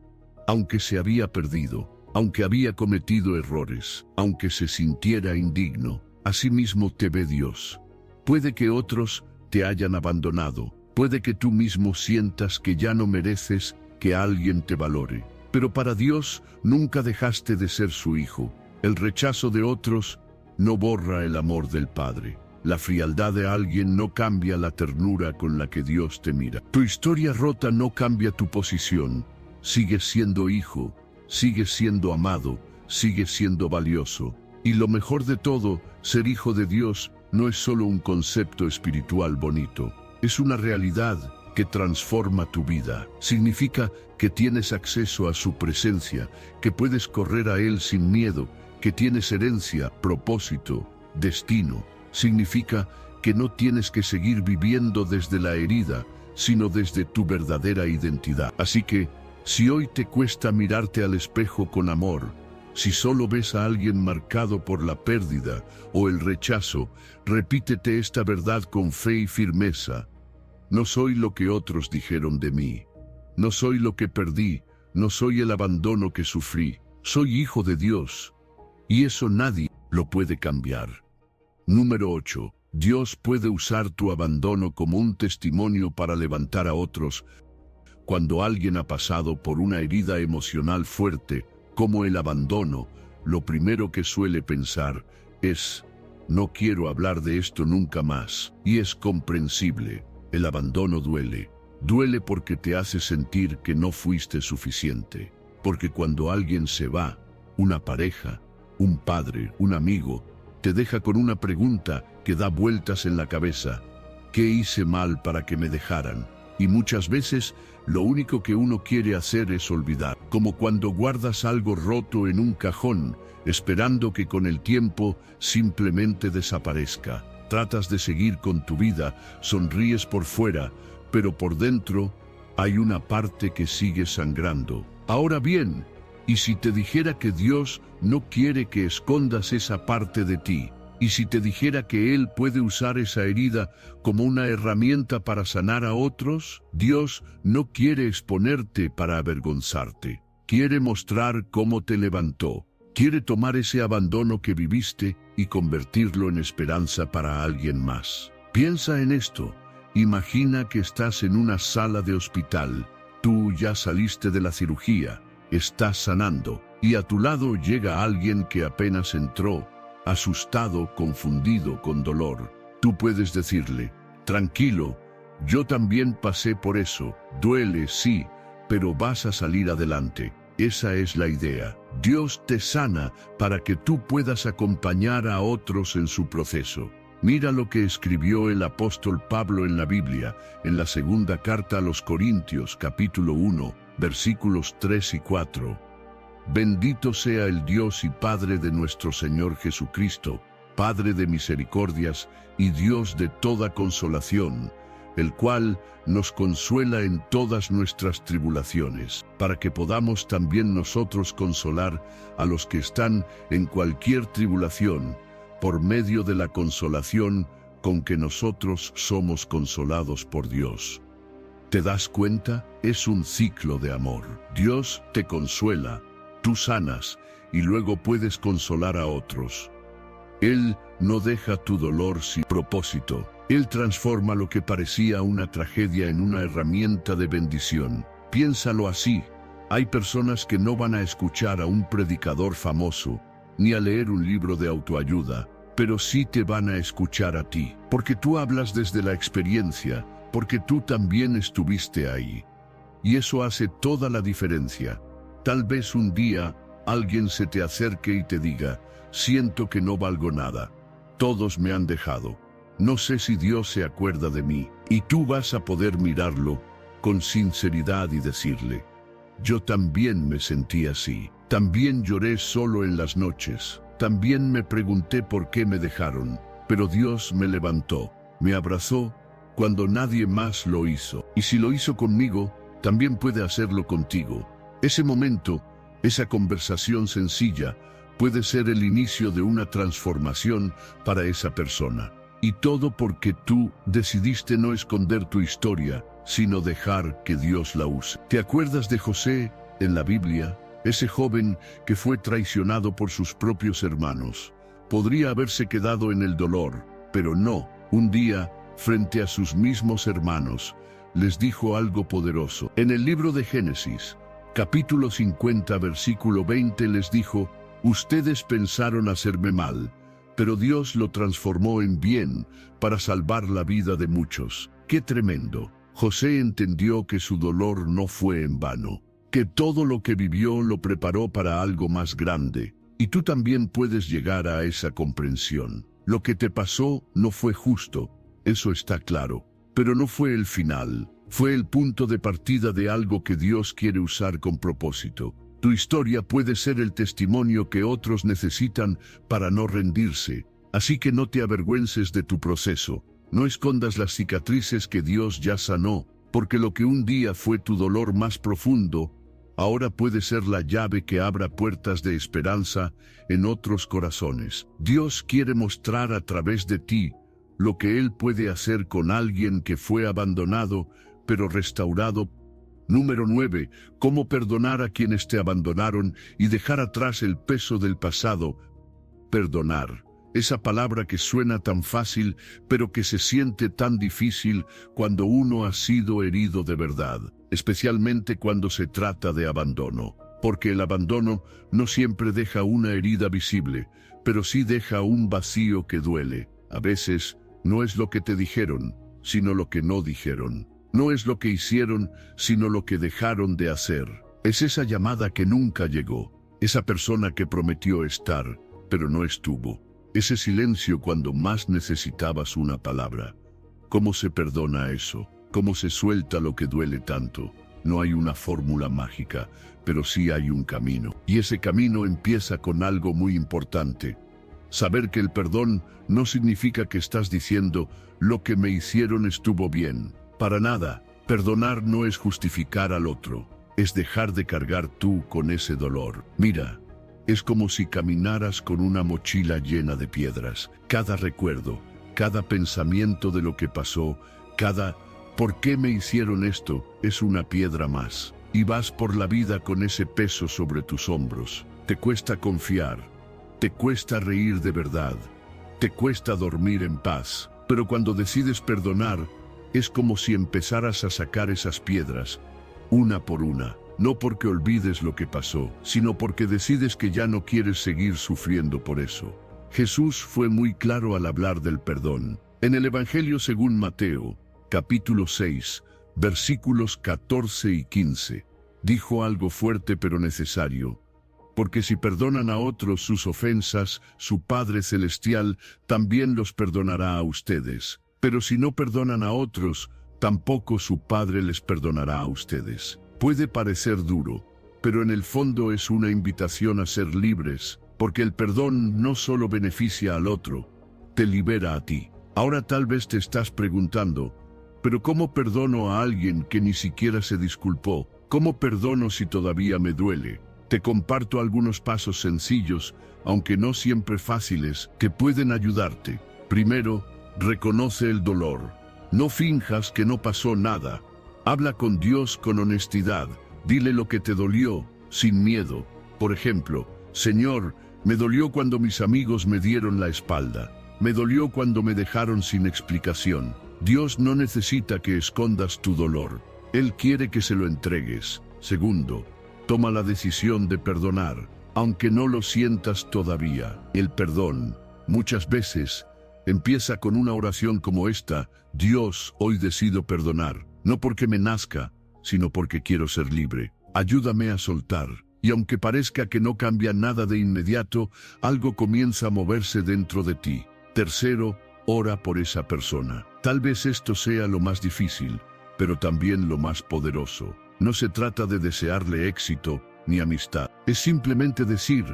Aunque se había perdido, aunque había cometido errores, aunque se sintiera indigno, así mismo te ve Dios. Puede que otros te hayan abandonado, puede que tú mismo sientas que ya no mereces que alguien te valore, pero para Dios nunca dejaste de ser su hijo. El rechazo de otros no borra el amor del Padre. La frialdad de alguien no cambia la ternura con la que Dios te mira. Tu historia rota no cambia tu posición. Sigues siendo hijo, sigues siendo amado, sigues siendo valioso. Y lo mejor de todo, ser hijo de Dios no es solo un concepto espiritual bonito. Es una realidad que transforma tu vida. Significa que tienes acceso a su presencia, que puedes correr a Él sin miedo, que tienes herencia, propósito, destino. Significa que no tienes que seguir viviendo desde la herida, sino desde tu verdadera identidad. Así que, si hoy te cuesta mirarte al espejo con amor, si solo ves a alguien marcado por la pérdida o el rechazo, repítete esta verdad con fe y firmeza. No soy lo que otros dijeron de mí. No soy lo que perdí. No soy el abandono que sufrí. Soy hijo de Dios. Y eso nadie lo puede cambiar. Número 8. Dios puede usar tu abandono como un testimonio para levantar a otros. Cuando alguien ha pasado por una herida emocional fuerte, como el abandono, lo primero que suele pensar es: no quiero hablar de esto nunca más. Y es comprensible. El abandono duele. Duele porque te hace sentir que no fuiste suficiente. Porque cuando alguien se va, una pareja, un padre, un amigo, te deja con una pregunta que da vueltas en la cabeza: ¿qué hice mal para que me dejaran? Y muchas veces lo único que uno quiere hacer es olvidar, como cuando guardas algo roto en un cajón, esperando que con el tiempo simplemente desaparezca. Tratas de seguir con tu vida, sonríes por fuera, pero por dentro hay una parte que sigue sangrando. Ahora bien, ¿y si te dijera que Dios no quiere que escondas esa parte de ti? ¿Y si te dijera que Él puede usar esa herida como una herramienta para sanar a otros? Dios no quiere exponerte para avergonzarte. Quiere mostrar cómo te levantó. Quiere tomar ese abandono que viviste y convertirlo en esperanza para alguien más. Piensa en esto. Imagina que estás en una sala de hospital. Tú ya saliste de la cirugía, estás sanando, y a tu lado llega alguien que apenas entró, asustado, confundido, con dolor. Tú puedes decirle: tranquilo, yo también pasé por eso. Duele, sí, pero vas a salir adelante. Esa es la idea. Dios te sana para que tú puedas acompañar a otros en su proceso. Mira lo que escribió el apóstol Pablo en la Biblia, en la segunda carta a los Corintios, capítulo 1, versículos 3 y 4. Bendito sea el Dios y Padre de nuestro Señor Jesucristo, Padre de misericordias y Dios de toda consolación, el cual nos consuela en todas nuestras tribulaciones, para que podamos también nosotros consolar a los que están en cualquier tribulación, por medio de la consolación con que nosotros somos consolados por Dios. ¿Te das cuenta? Es un ciclo de amor. Dios te consuela, tú sanas, y luego puedes consolar a otros. Él no deja tu dolor sin propósito. Él transforma lo que parecía una tragedia en una herramienta de bendición. Piénsalo así. Hay personas que no van a escuchar a un predicador famoso, ni a leer un libro de autoayuda, pero sí te van a escuchar a ti, porque tú hablas desde la experiencia, porque tú también estuviste ahí. Y eso hace toda la diferencia. Tal vez un día alguien se te acerque y te diga: siento que no valgo nada. Todos me han dejado. No sé si Dios se acuerda de mí. Y tú vas a poder mirarlo con sinceridad y decirle: yo también me sentí así. También lloré solo en las noches. También me pregunté por qué me dejaron. Pero Dios me levantó, me abrazó cuando nadie más lo hizo. Y si lo hizo conmigo, también puede hacerlo contigo. Ese momento, esa conversación sencilla, puede ser el inicio de una transformación para esa persona. Y todo porque tú decidiste no esconder tu historia, sino dejar que Dios la use. ¿Te acuerdas de José en la Biblia? Ese joven que fue traicionado por sus propios hermanos. Podría haberse quedado en el dolor, pero no. Un día, frente a sus mismos hermanos, les dijo algo poderoso. En el libro de Génesis, capítulo 50, versículo 20, les dijo: ustedes pensaron hacerme mal, pero Dios lo transformó en bien para salvar la vida de muchos. ¡Qué tremendo! José entendió que su dolor no fue en vano, que todo lo que vivió lo preparó para algo más grande. Y tú también puedes llegar a esa comprensión. Lo que te pasó no fue justo, eso está claro, pero no fue el final. Fue el punto de partida de algo que Dios quiere usar con propósito. Tu historia puede ser el testimonio que otros necesitan para no rendirse. Así que no te avergüences de tu proceso. No escondas las cicatrices que Dios ya sanó, porque lo que un día fue tu dolor más profundo, ahora puede ser la llave que abra puertas de esperanza en otros corazones. Dios quiere mostrar a través de ti lo que Él puede hacer con alguien que fue abandonado, pero restaurado. Número 9. Cómo perdonar a quienes te abandonaron y dejar atrás el peso del pasado. Perdonar. Esa palabra que suena tan fácil, pero que se siente tan difícil cuando uno ha sido herido de verdad, especialmente cuando se trata de abandono. Porque el abandono no siempre deja una herida visible, pero sí deja un vacío que duele. A veces no es lo que te dijeron, sino lo que no dijeron. No es lo que hicieron, sino lo que dejaron de hacer. Es esa llamada que nunca llegó, esa persona que prometió estar, pero no estuvo. Ese silencio cuando más necesitabas una palabra. ¿Cómo se perdona eso? ¿Cómo se suelta lo que duele tanto? No hay una fórmula mágica, pero sí hay un camino. Y ese camino empieza con algo muy importante. Saber que el perdón no significa que estás diciendo: lo que me hicieron estuvo bien. Para nada. Perdonar no es justificar al otro, es dejar de cargar tú con ese dolor. Mira, es como si caminaras con una mochila llena de piedras. Cada recuerdo, cada pensamiento de lo que pasó, cada ¿por qué me hicieron esto? Es una piedra más. Y vas por la vida con ese peso sobre tus hombros. Te cuesta confiar, te cuesta reír de verdad, te cuesta dormir en paz. Pero cuando decides perdonar, es como si empezaras a sacar esas piedras, una por una. No porque olvides lo que pasó, sino porque decides que ya no quieres seguir sufriendo por eso. Jesús fue muy claro al hablar del perdón. En el Evangelio según Mateo, capítulo 6, versículos 14 y 15, dijo algo fuerte pero necesario. Porque si perdonan a otros sus ofensas, su Padre Celestial también los perdonará a ustedes. Pero si no perdonan a otros, tampoco su Padre les perdonará a ustedes. Puede parecer duro, pero en el fondo es una invitación a ser libres, porque el perdón no solo beneficia al otro, te libera a ti. Ahora tal vez te estás preguntando, ¿pero cómo perdono a alguien que ni siquiera se disculpó? ¿Cómo perdono si todavía me duele? Te comparto algunos pasos sencillos, aunque no siempre fáciles, que pueden ayudarte. Primero, reconoce el dolor. No finjas que no pasó nada. Habla con Dios con honestidad. Dile lo que te dolió, sin miedo. Por ejemplo, Señor, me dolió cuando mis amigos me dieron la espalda. Me dolió cuando me dejaron sin explicación. Dios no necesita que escondas tu dolor. Él quiere que se lo entregues. Segundo, toma la decisión de perdonar, aunque no lo sientas todavía. El perdón, muchas veces, empieza con una oración como esta: Dios, hoy decido perdonar, no porque me nazca, sino porque quiero ser libre. Ayúdame a soltar. Y aunque parezca que no cambia nada de inmediato, algo comienza a moverse dentro de ti. Tercero, ora por esa persona. Tal vez esto sea lo más difícil, pero también lo más poderoso. No se trata de desearle éxito ni amistad. Es simplemente decir: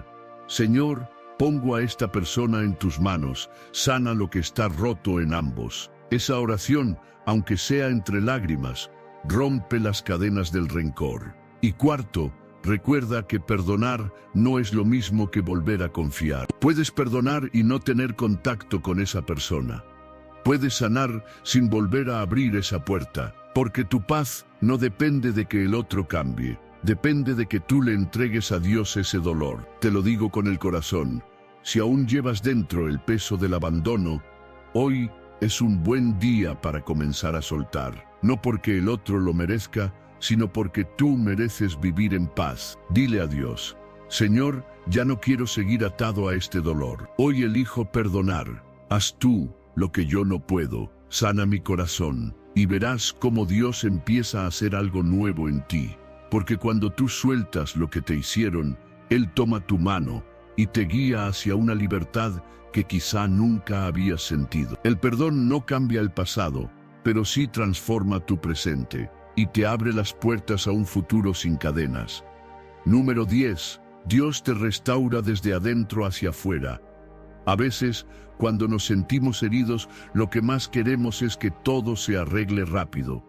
Señor, pongo a esta persona en tus manos, sana lo que está roto en ambos. Esa oración, aunque sea entre lágrimas, rompe las cadenas del rencor. Y cuarto, recuerda que perdonar no es lo mismo que volver a confiar. Puedes perdonar y no tener contacto con esa persona. Puedes sanar sin volver a abrir esa puerta, porque tu paz no depende de que el otro cambie. Depende de que tú le entregues a Dios ese dolor. Te lo digo con el corazón. Si aún llevas dentro el peso del abandono, hoy es un buen día para comenzar a soltar. No porque el otro lo merezca, sino porque tú mereces vivir en paz. Dile a Dios: Señor, ya no quiero seguir atado a este dolor. Hoy elijo perdonar. Haz tú lo que yo no puedo. Sana mi corazón, y verás cómo Dios empieza a hacer algo nuevo en ti. Porque cuando tú sueltas lo que te hicieron, Él toma tu mano y te guía hacia una libertad que quizá nunca habías sentido. El perdón no cambia el pasado, pero sí transforma tu presente y te abre las puertas a un futuro sin cadenas. Número 10. Dios te restaura desde adentro hacia afuera. A veces, cuando nos sentimos heridos, lo que más queremos es que todo se arregle rápido.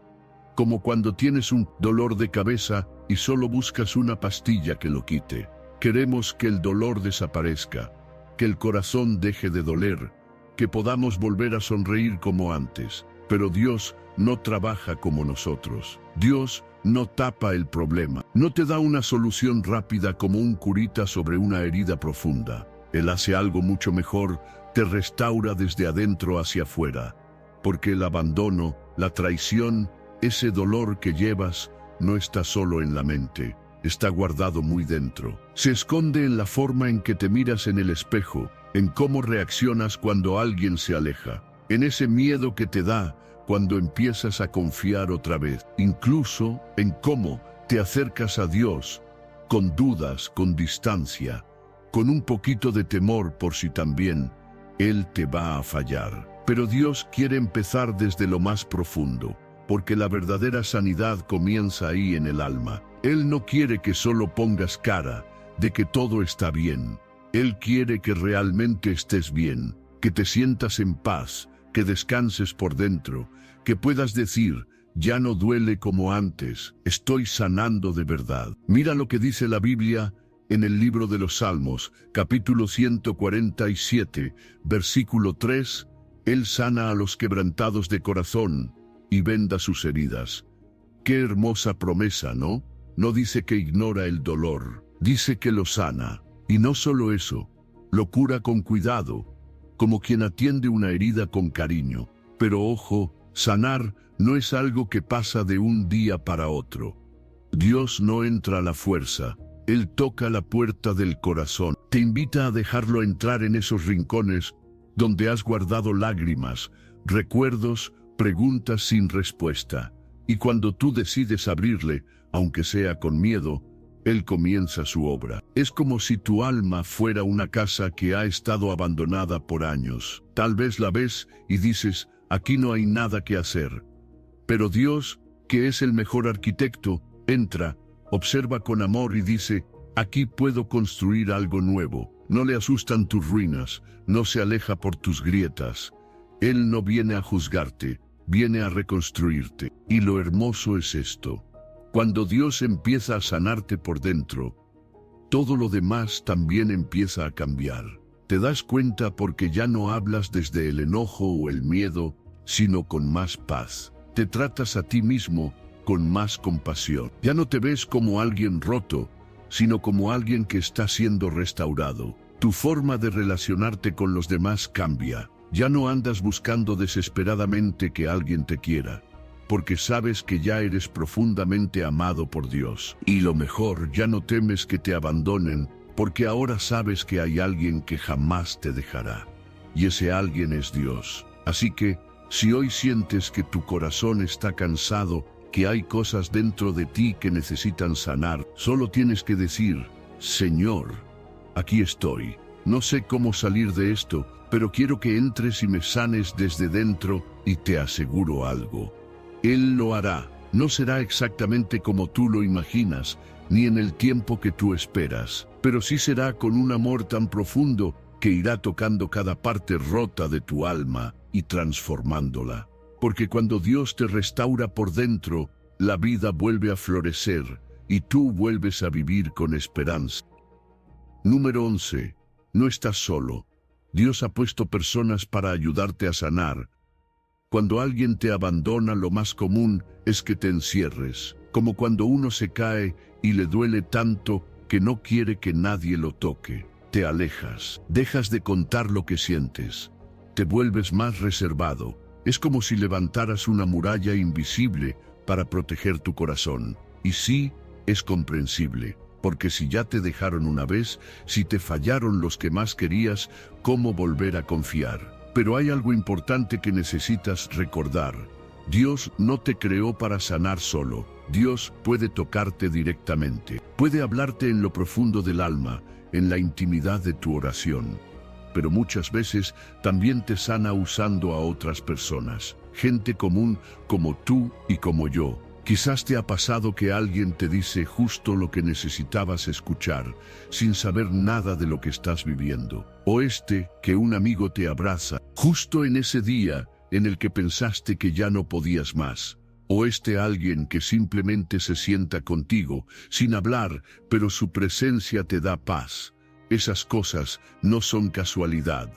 Como cuando tienes un dolor de cabeza y solo buscas una pastilla que lo quite. Queremos que el dolor desaparezca, que el corazón deje de doler, que podamos volver a sonreír como antes. Pero Dios no trabaja como nosotros. Dios no tapa el problema. No te da una solución rápida como un curita sobre una herida profunda. Él hace algo mucho mejor: te restaura desde adentro hacia afuera. Porque el abandono, la traición, ese dolor que llevas, no está solo en la mente. Está guardado muy dentro. Se esconde en la forma en que te miras en el espejo, en cómo reaccionas cuando alguien se aleja, en ese miedo que te da cuando empiezas a confiar otra vez, incluso en cómo te acercas a Dios, con dudas, con distancia, con un poquito de temor por si también Él te va a fallar. Pero Dios quiere empezar desde lo más profundo, porque la verdadera sanidad comienza ahí en el alma. Él no quiere que solo pongas cara de que todo está bien. Él quiere que realmente estés bien, que te sientas en paz, que descanses por dentro, que puedas decir: ya no duele como antes, estoy sanando de verdad. Mira lo que dice la Biblia en el libro de los Salmos, capítulo 147, versículo 3, Él sana a los quebrantados de corazón y venda sus heridas. Qué hermosa promesa, ¿no? No dice que ignora el dolor, dice que lo sana. Y no solo eso, lo cura con cuidado, como quien atiende una herida con cariño. Pero ojo, sanar no es algo que pasa de un día para otro. Dios no entra a la fuerza. Él toca la puerta del corazón. Te invita a dejarlo entrar en esos rincones donde has guardado lágrimas, recuerdos, preguntas sin respuesta. Y cuando tú decides abrirle, aunque sea con miedo, Él comienza su obra. Es como si tu alma fuera una casa que ha estado abandonada por años. Tal vez la ves y dices: aquí no hay nada que hacer. Pero Dios, que es el mejor arquitecto, entra, observa con amor y dice: aquí puedo construir algo nuevo. No le asustan tus ruinas, no se aleja por tus grietas. Él no viene a juzgarte, viene a reconstruirte. Y lo hermoso es esto: cuando Dios empieza a sanarte por dentro, todo lo demás también empieza a cambiar. Te das cuenta porque ya no hablas desde el enojo o el miedo, sino con más paz. Te tratas a ti mismo con más compasión. Ya no te ves como alguien roto, sino como alguien que está siendo restaurado. Tu forma de relacionarte con los demás cambia. Ya no andas buscando desesperadamente que alguien te quiera, porque sabes que ya eres profundamente amado por Dios. Y lo mejor, ya no temes que te abandonen, porque ahora sabes que hay alguien que jamás te dejará. Y ese alguien es Dios. Así que, si hoy sientes que tu corazón está cansado, que hay cosas dentro de ti que necesitan sanar, solo tienes que decir: Señor, aquí estoy. No sé cómo salir de esto, pero quiero que entres y me sanes desde dentro, y te aseguro algo. Él lo hará. No será exactamente como tú lo imaginas, ni en el tiempo que tú esperas, pero sí será con un amor tan profundo que irá tocando cada parte rota de tu alma y transformándola. Porque cuando Dios te restaura por dentro, la vida vuelve a florecer y tú vuelves a vivir con esperanza. Número 11. No estás solo. Dios ha puesto personas para ayudarte a sanar. Cuando alguien te abandona, lo más común es que te encierres, como cuando uno se cae y le duele tanto que no quiere que nadie lo toque. Te alejas, dejas de contar lo que sientes, te vuelves más reservado. Es como si levantaras una muralla invisible para proteger tu corazón. Y sí, es comprensible, porque si ya te dejaron una vez, si te fallaron los que más querías, ¿cómo volver a confiar? Pero hay algo importante que necesitas recordar. Dios no te creó para sanar solo. Dios puede tocarte directamente. Puede hablarte en lo profundo del alma, en la intimidad de tu oración. Pero muchas veces también te sana usando a otras personas, gente común como tú y como yo. Quizás te ha pasado que alguien te dice justo lo que necesitabas escuchar, sin saber nada de lo que estás viviendo. O que un amigo te abraza, justo en ese día en el que pensaste que ya no podías más. O alguien que simplemente se sienta contigo, sin hablar, pero su presencia te da paz. Esas cosas no son casualidad,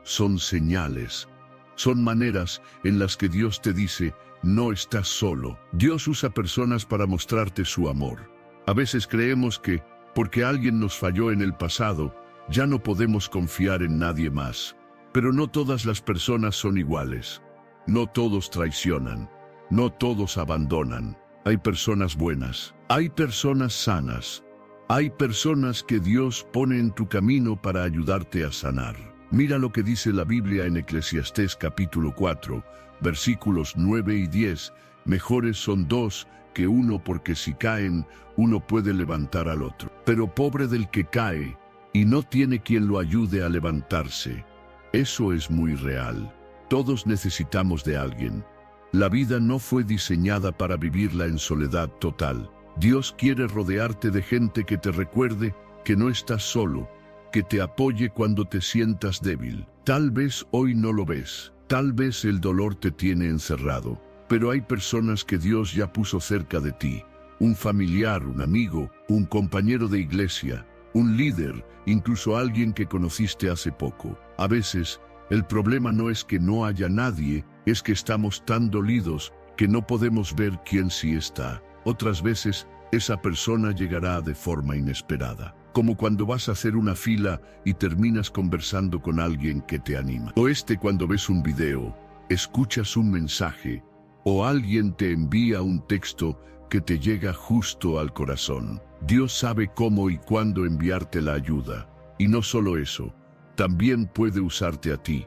son señales. Son maneras en las que Dios te dice: no estás solo. Dios usa personas para mostrarte su amor. A veces creemos que, porque alguien nos falló en el pasado, ya no podemos confiar en nadie más. Pero no todas las personas son iguales. No todos traicionan. No todos abandonan. Hay personas buenas. Hay personas sanas. Hay personas que Dios pone en tu camino para ayudarte a sanar. Mira lo que dice la Biblia en Eclesiastés capítulo 4, versículos 9 y 10. Mejores son dos que uno, porque si caen, uno puede levantar al otro. Pero pobre del que cae y no tiene quien lo ayude a levantarse. Eso es muy real. Todos necesitamos de alguien. La vida no fue diseñada para vivirla en soledad total. Dios quiere rodearte de gente que te recuerde que no estás solo, que te apoye cuando te sientas débil. Tal vez hoy no lo ves, tal vez el dolor te tiene encerrado, pero hay personas que Dios ya puso cerca de ti. Un familiar, un amigo, un compañero de iglesia, un líder, incluso alguien que conociste hace poco. A veces, el problema no es que no haya nadie, es que estamos tan dolidos que no podemos ver quién sí está. Otras veces, esa persona llegará de forma inesperada, como cuando vas a hacer una fila y terminas conversando con alguien que te anima. O cuando ves un video, escuchas un mensaje, o alguien te envía un texto que te llega justo al corazón. Dios sabe cómo y cuándo enviarte la ayuda. Y no solo eso, también puede usarte a ti.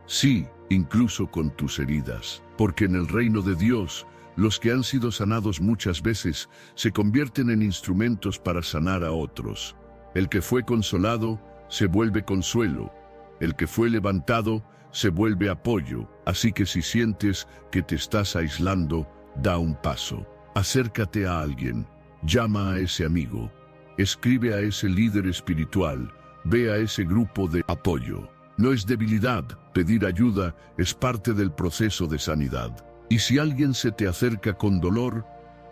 Sí, incluso con tus heridas. Porque en el reino de Dios, los que han sido sanados muchas veces se convierten en instrumentos para sanar a otros. El que fue consolado se vuelve consuelo. El que fue levantado se vuelve apoyo. Así que si sientes que te estás aislando, da un paso. Acércate a alguien. Llama a ese amigo. Escribe a ese líder espiritual. Ve a ese grupo de apoyo. No es debilidad. Pedir ayuda es parte del proceso de sanidad. Y si alguien se te acerca con dolor,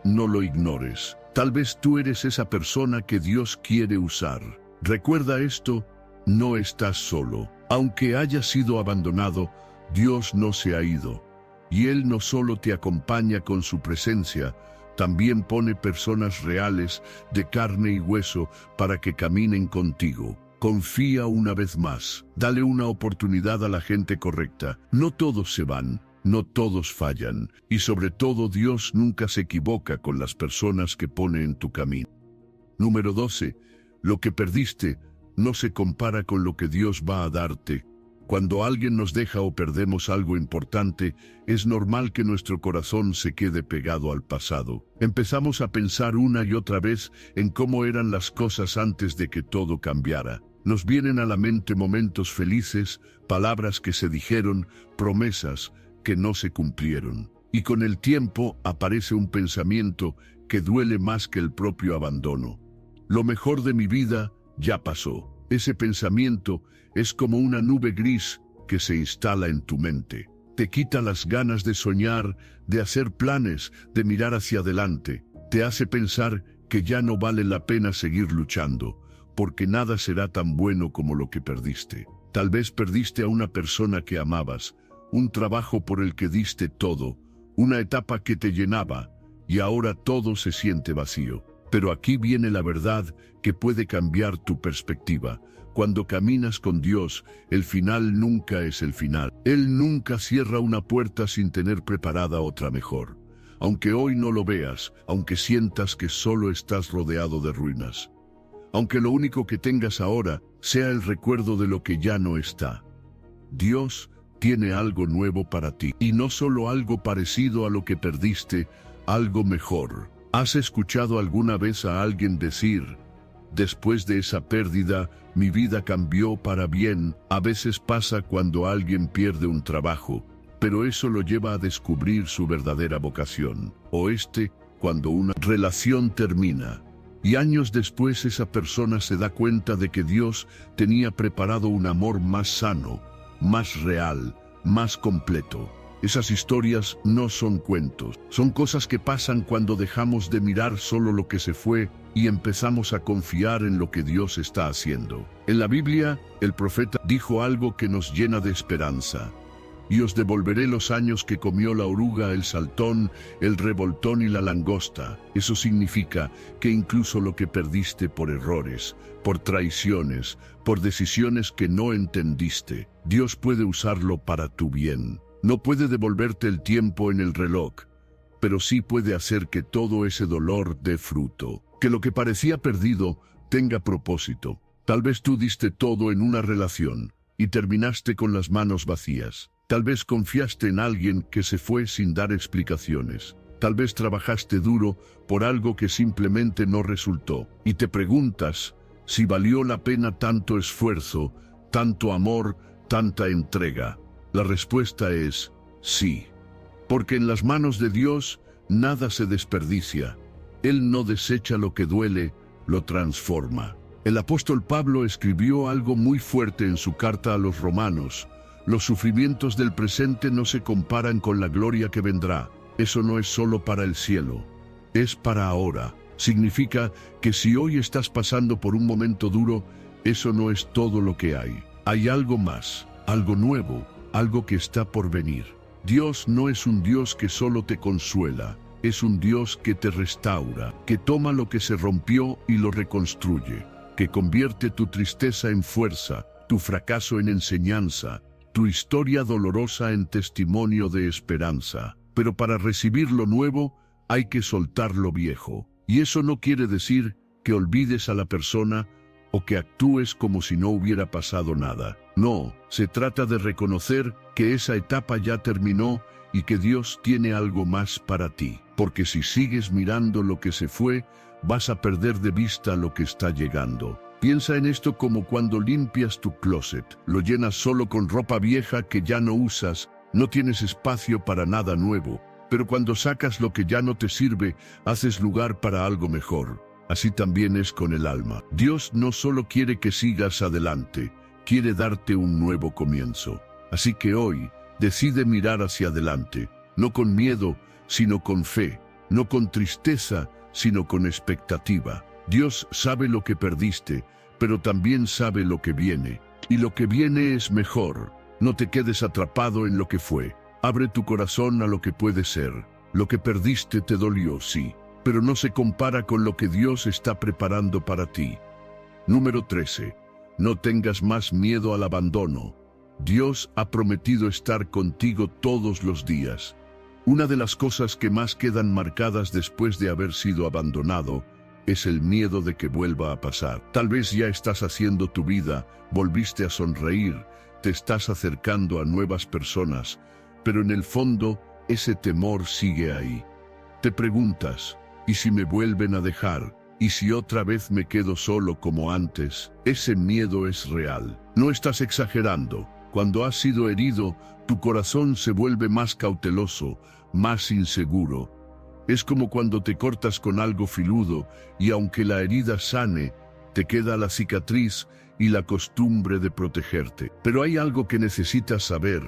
no lo ignores. Tal vez tú eres esa persona que Dios quiere usar. Recuerda esto: no estás solo. Aunque hayas sido abandonado, Dios no se ha ido. Y Él no solo te acompaña con su presencia, también pone personas reales de carne y hueso para que caminen contigo. Confía una vez más. Dale una oportunidad a la gente correcta. No todos se van, no todos fallan. Y sobre todo, Dios nunca se equivoca con las personas que pone en tu camino. Número 12. Lo que perdiste no se compara con lo que Dios va a darte. Cuando alguien nos deja o perdemos algo importante, es normal que nuestro corazón se quede pegado al pasado. Empezamos a pensar una y otra vez en cómo eran las cosas antes de que todo cambiara. Nos vienen a la mente momentos felices, palabras que se dijeron, promesas que no se cumplieron. Y con el tiempo aparece un pensamiento que duele más que el propio abandono. Lo mejor de mi vida ya pasó. Ese pensamiento es como una nube gris que se instala en tu mente. Te quita las ganas de soñar, de hacer planes, de mirar hacia adelante. Te hace pensar que ya no vale la pena seguir luchando, porque nada será tan bueno como lo que perdiste. Tal vez perdiste a una persona que amabas, un trabajo por el que diste todo, una etapa que te llenaba, y ahora todo se siente vacío. Pero aquí viene la verdad que puede cambiar tu perspectiva. Cuando caminas con Dios, el final nunca es el final. Él nunca cierra una puerta sin tener preparada otra mejor. Aunque hoy no lo veas, aunque sientas que solo estás rodeado de ruinas. Aunque lo único que tengas ahora sea el recuerdo de lo que ya no está. Dios tiene algo nuevo para ti. Y no solo algo parecido a lo que perdiste, algo mejor. ¿Has escuchado alguna vez a alguien decir: después de esa pérdida, mi vida cambió para bien? A veces pasa cuando alguien pierde un trabajo, pero eso lo lleva a descubrir su verdadera vocación. O cuando una relación termina, y años después esa persona se da cuenta de que Dios tenía preparado un amor más sano, más real, más completo. Esas historias no son cuentos, son cosas que pasan cuando dejamos de mirar solo lo que se fue y empezamos a confiar en lo que Dios está haciendo. En la Biblia, el profeta dijo algo que nos llena de esperanza. Y os devolveré los años que comió la oruga, el saltón, el revoltón y la langosta. Eso significa que incluso lo que perdiste por errores, por traiciones, por decisiones que no entendiste, Dios puede usarlo para tu bien. No puede devolverte el tiempo en el reloj, pero sí puede hacer que todo ese dolor dé fruto. Que lo que parecía perdido tenga propósito. Tal vez tú diste todo en una relación y terminaste con las manos vacías. Tal vez confiaste en alguien que se fue sin dar explicaciones. Tal vez trabajaste duro por algo que simplemente no resultó. Y te preguntas si valió la pena tanto esfuerzo, tanto amor, tanta entrega. La respuesta es sí. Porque en las manos de Dios nada se desperdicia. Él no desecha lo que duele, lo transforma. El apóstol Pablo escribió algo muy fuerte en su carta a los romanos. Los sufrimientos del presente no se comparan con la gloria que vendrá. Eso no es solo para el cielo, es para ahora. Significa que si hoy estás pasando por un momento duro, eso no es todo lo que hay. Hay algo más, algo nuevo, algo que está por venir. Dios no es un Dios que solo te consuela, es un Dios que te restaura, que toma lo que se rompió y lo reconstruye, que convierte tu tristeza en fuerza, tu fracaso en enseñanza, tu historia dolorosa en testimonio de esperanza. Pero para recibir lo nuevo, hay que soltar lo viejo. Y eso no quiere decir que olvides a la persona o que actúes como si no hubiera pasado nada. No, se trata de reconocer que esa etapa ya terminó y que Dios tiene algo más para ti. Porque si sigues mirando lo que se fue, vas a perder de vista lo que está llegando. Piensa en esto como cuando limpias tu closet. Lo llenas solo con ropa vieja que ya no usas, no tienes espacio para nada nuevo. Pero cuando sacas lo que ya no te sirve, haces lugar para algo mejor. Así también es con el alma. Dios no solo quiere que sigas adelante, quiere darte un nuevo comienzo. Así que hoy, decide mirar hacia adelante, no con miedo, sino con fe, no con tristeza, sino con expectativa. Dios sabe lo que perdiste, pero también sabe lo que viene. Y lo que viene es mejor. No te quedes atrapado en lo que fue. Abre tu corazón a lo que puede ser. Lo que perdiste te dolió, sí. pero no se compara con lo que Dios está preparando para ti. Número 13. No tengas más miedo al abandono. Dios ha prometido estar contigo todos los días. Una de las cosas que más quedan marcadas después de haber sido abandonado es el miedo de que vuelva a pasar. Tal vez ya estás haciendo tu vida, volviste a sonreír, te estás acercando a nuevas personas, pero en el fondo ese temor sigue ahí. Te preguntas, ¿y si me vuelven a dejar? ¿Y si otra vez me quedo solo como antes? Ese miedo es real. No estás exagerando. Cuando has sido herido, tu corazón se vuelve más cauteloso, más inseguro. Es como cuando te cortas con algo filudo y aunque la herida sane, te queda la cicatriz y la costumbre de protegerte. Pero hay algo que necesitas saber,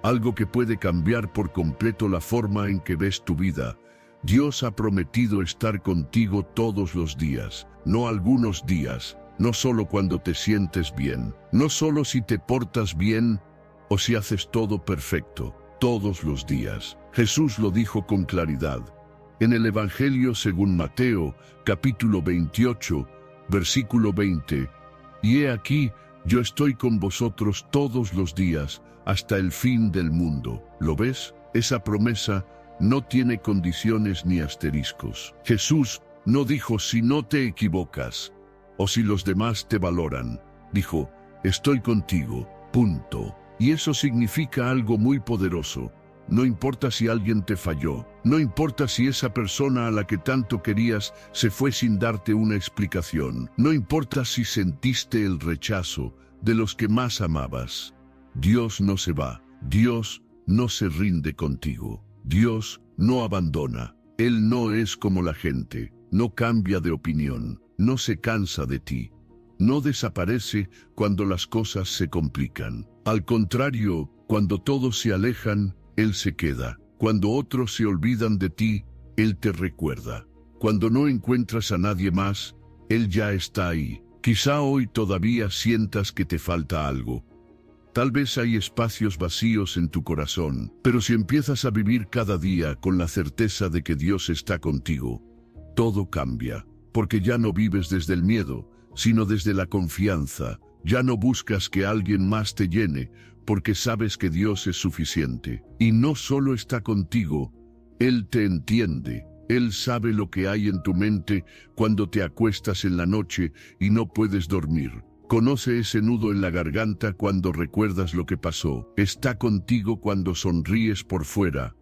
algo que puede cambiar por completo la forma en que ves tu vida. Dios ha prometido estar contigo todos los días, no algunos días, no solo cuando te sientes bien, no solo si te portas bien o si haces todo perfecto, todos los días. Jesús lo dijo con claridad. En el Evangelio según Mateo, capítulo 28, versículo 20, «Y he aquí, yo estoy con vosotros todos los días, hasta el fin del mundo». ¿Lo ves? Esa promesa no tiene condiciones ni asteriscos. Jesús no dijo si no te equivocas, o si los demás te valoran. Dijo, estoy contigo, punto. Y eso significa algo muy poderoso. No importa si alguien te falló, no importa si esa persona a la que tanto querías se fue sin darte una explicación, no importa si sentiste el rechazo de los que más amabas. Dios no se va, Dios no se rinde contigo, Dios no abandona. Él no es como la gente, no cambia de opinión, no se cansa de ti, no desaparece cuando las cosas se complican. Al contrario, cuando todos se alejan, Él se queda. Cuando otros se olvidan de ti, Él te recuerda. Cuando no encuentras a nadie más, Él ya está ahí. Quizá hoy todavía sientas que te falta algo. Tal vez hay espacios vacíos en tu corazón, pero si empiezas a vivir cada día con la certeza de que Dios está contigo, todo cambia, porque ya no vives desde el miedo, sino desde la confianza. Ya no buscas que alguien más te llene, porque sabes que Dios es suficiente. Y no solo está contigo, Él te entiende. Él sabe lo que hay en tu mente cuando te acuestas en la noche y no puedes dormir. Conoce ese nudo en la garganta cuando recuerdas lo que pasó. Está contigo cuando sonríes por fuera,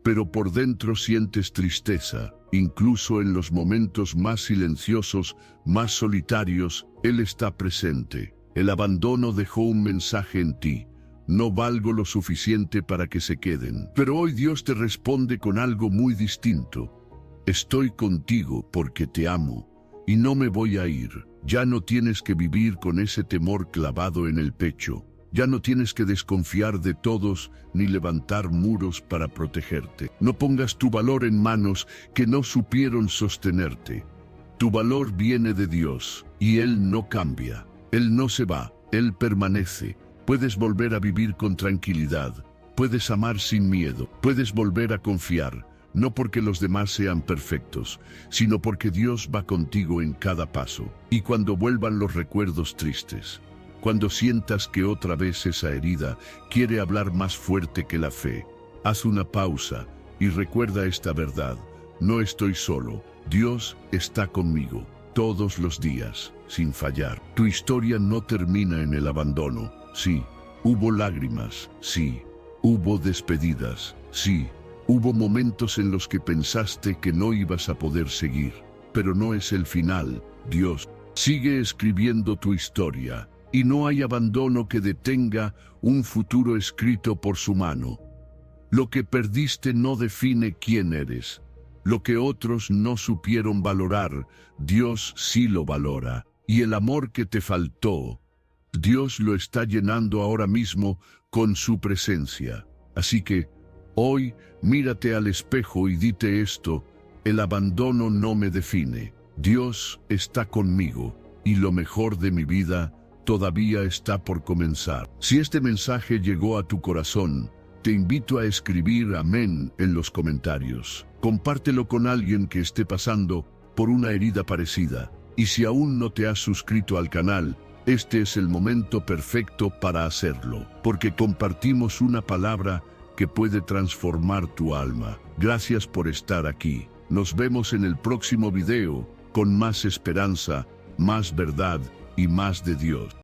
pero por dentro sientes tristeza. Incluso en los momentos más silenciosos, más solitarios, Él está presente. El abandono dejó un mensaje en ti. No valgo lo suficiente para que se queden. Pero hoy Dios te responde con algo muy distinto. Estoy contigo porque te amo y no me voy a ir. Ya no tienes que vivir con ese temor clavado en el pecho. Ya no tienes que desconfiar de todos ni levantar muros para protegerte. No pongas tu valor en manos que no supieron sostenerte. Tu valor viene de Dios y Él no cambia. Él no se va, Él permanece. Puedes volver a vivir con tranquilidad. Puedes amar sin miedo. Puedes volver a confiar. No porque los demás sean perfectos, sino porque Dios va contigo en cada paso. Y cuando vuelvan los recuerdos tristes, cuando sientas que otra vez esa herida quiere hablar más fuerte que la fe, haz una pausa y recuerda esta verdad. No estoy solo. Dios está conmigo todos los días, sin fallar. Tu historia no termina en el abandono. Sí, hubo lágrimas. Sí, hubo despedidas. Sí, hubo momentos en los que pensaste que no ibas a poder seguir. Pero no es el final. Dios sigue escribiendo tu historia. Y no hay abandono que detenga un futuro escrito por su mano. Lo que perdiste no define quién eres. Lo que otros no supieron valorar, Dios sí lo valora. Y el amor que te faltó, Dios lo está llenando ahora mismo con su presencia. Así que, hoy, mírate al espejo y dite esto: el abandono no me define. Dios está conmigo, y lo mejor de mi vida todavía está por comenzar. Si este mensaje llegó a tu corazón, Te invito a escribir amén en los comentarios. Compártelo con alguien que esté pasando por una herida parecida. Y si aún no te has suscrito al canal, este es el momento perfecto para hacerlo, porque compartimos una palabra que puede transformar tu alma. Gracias por estar aquí. Nos vemos en el próximo video con más esperanza, más verdad y más de Dios.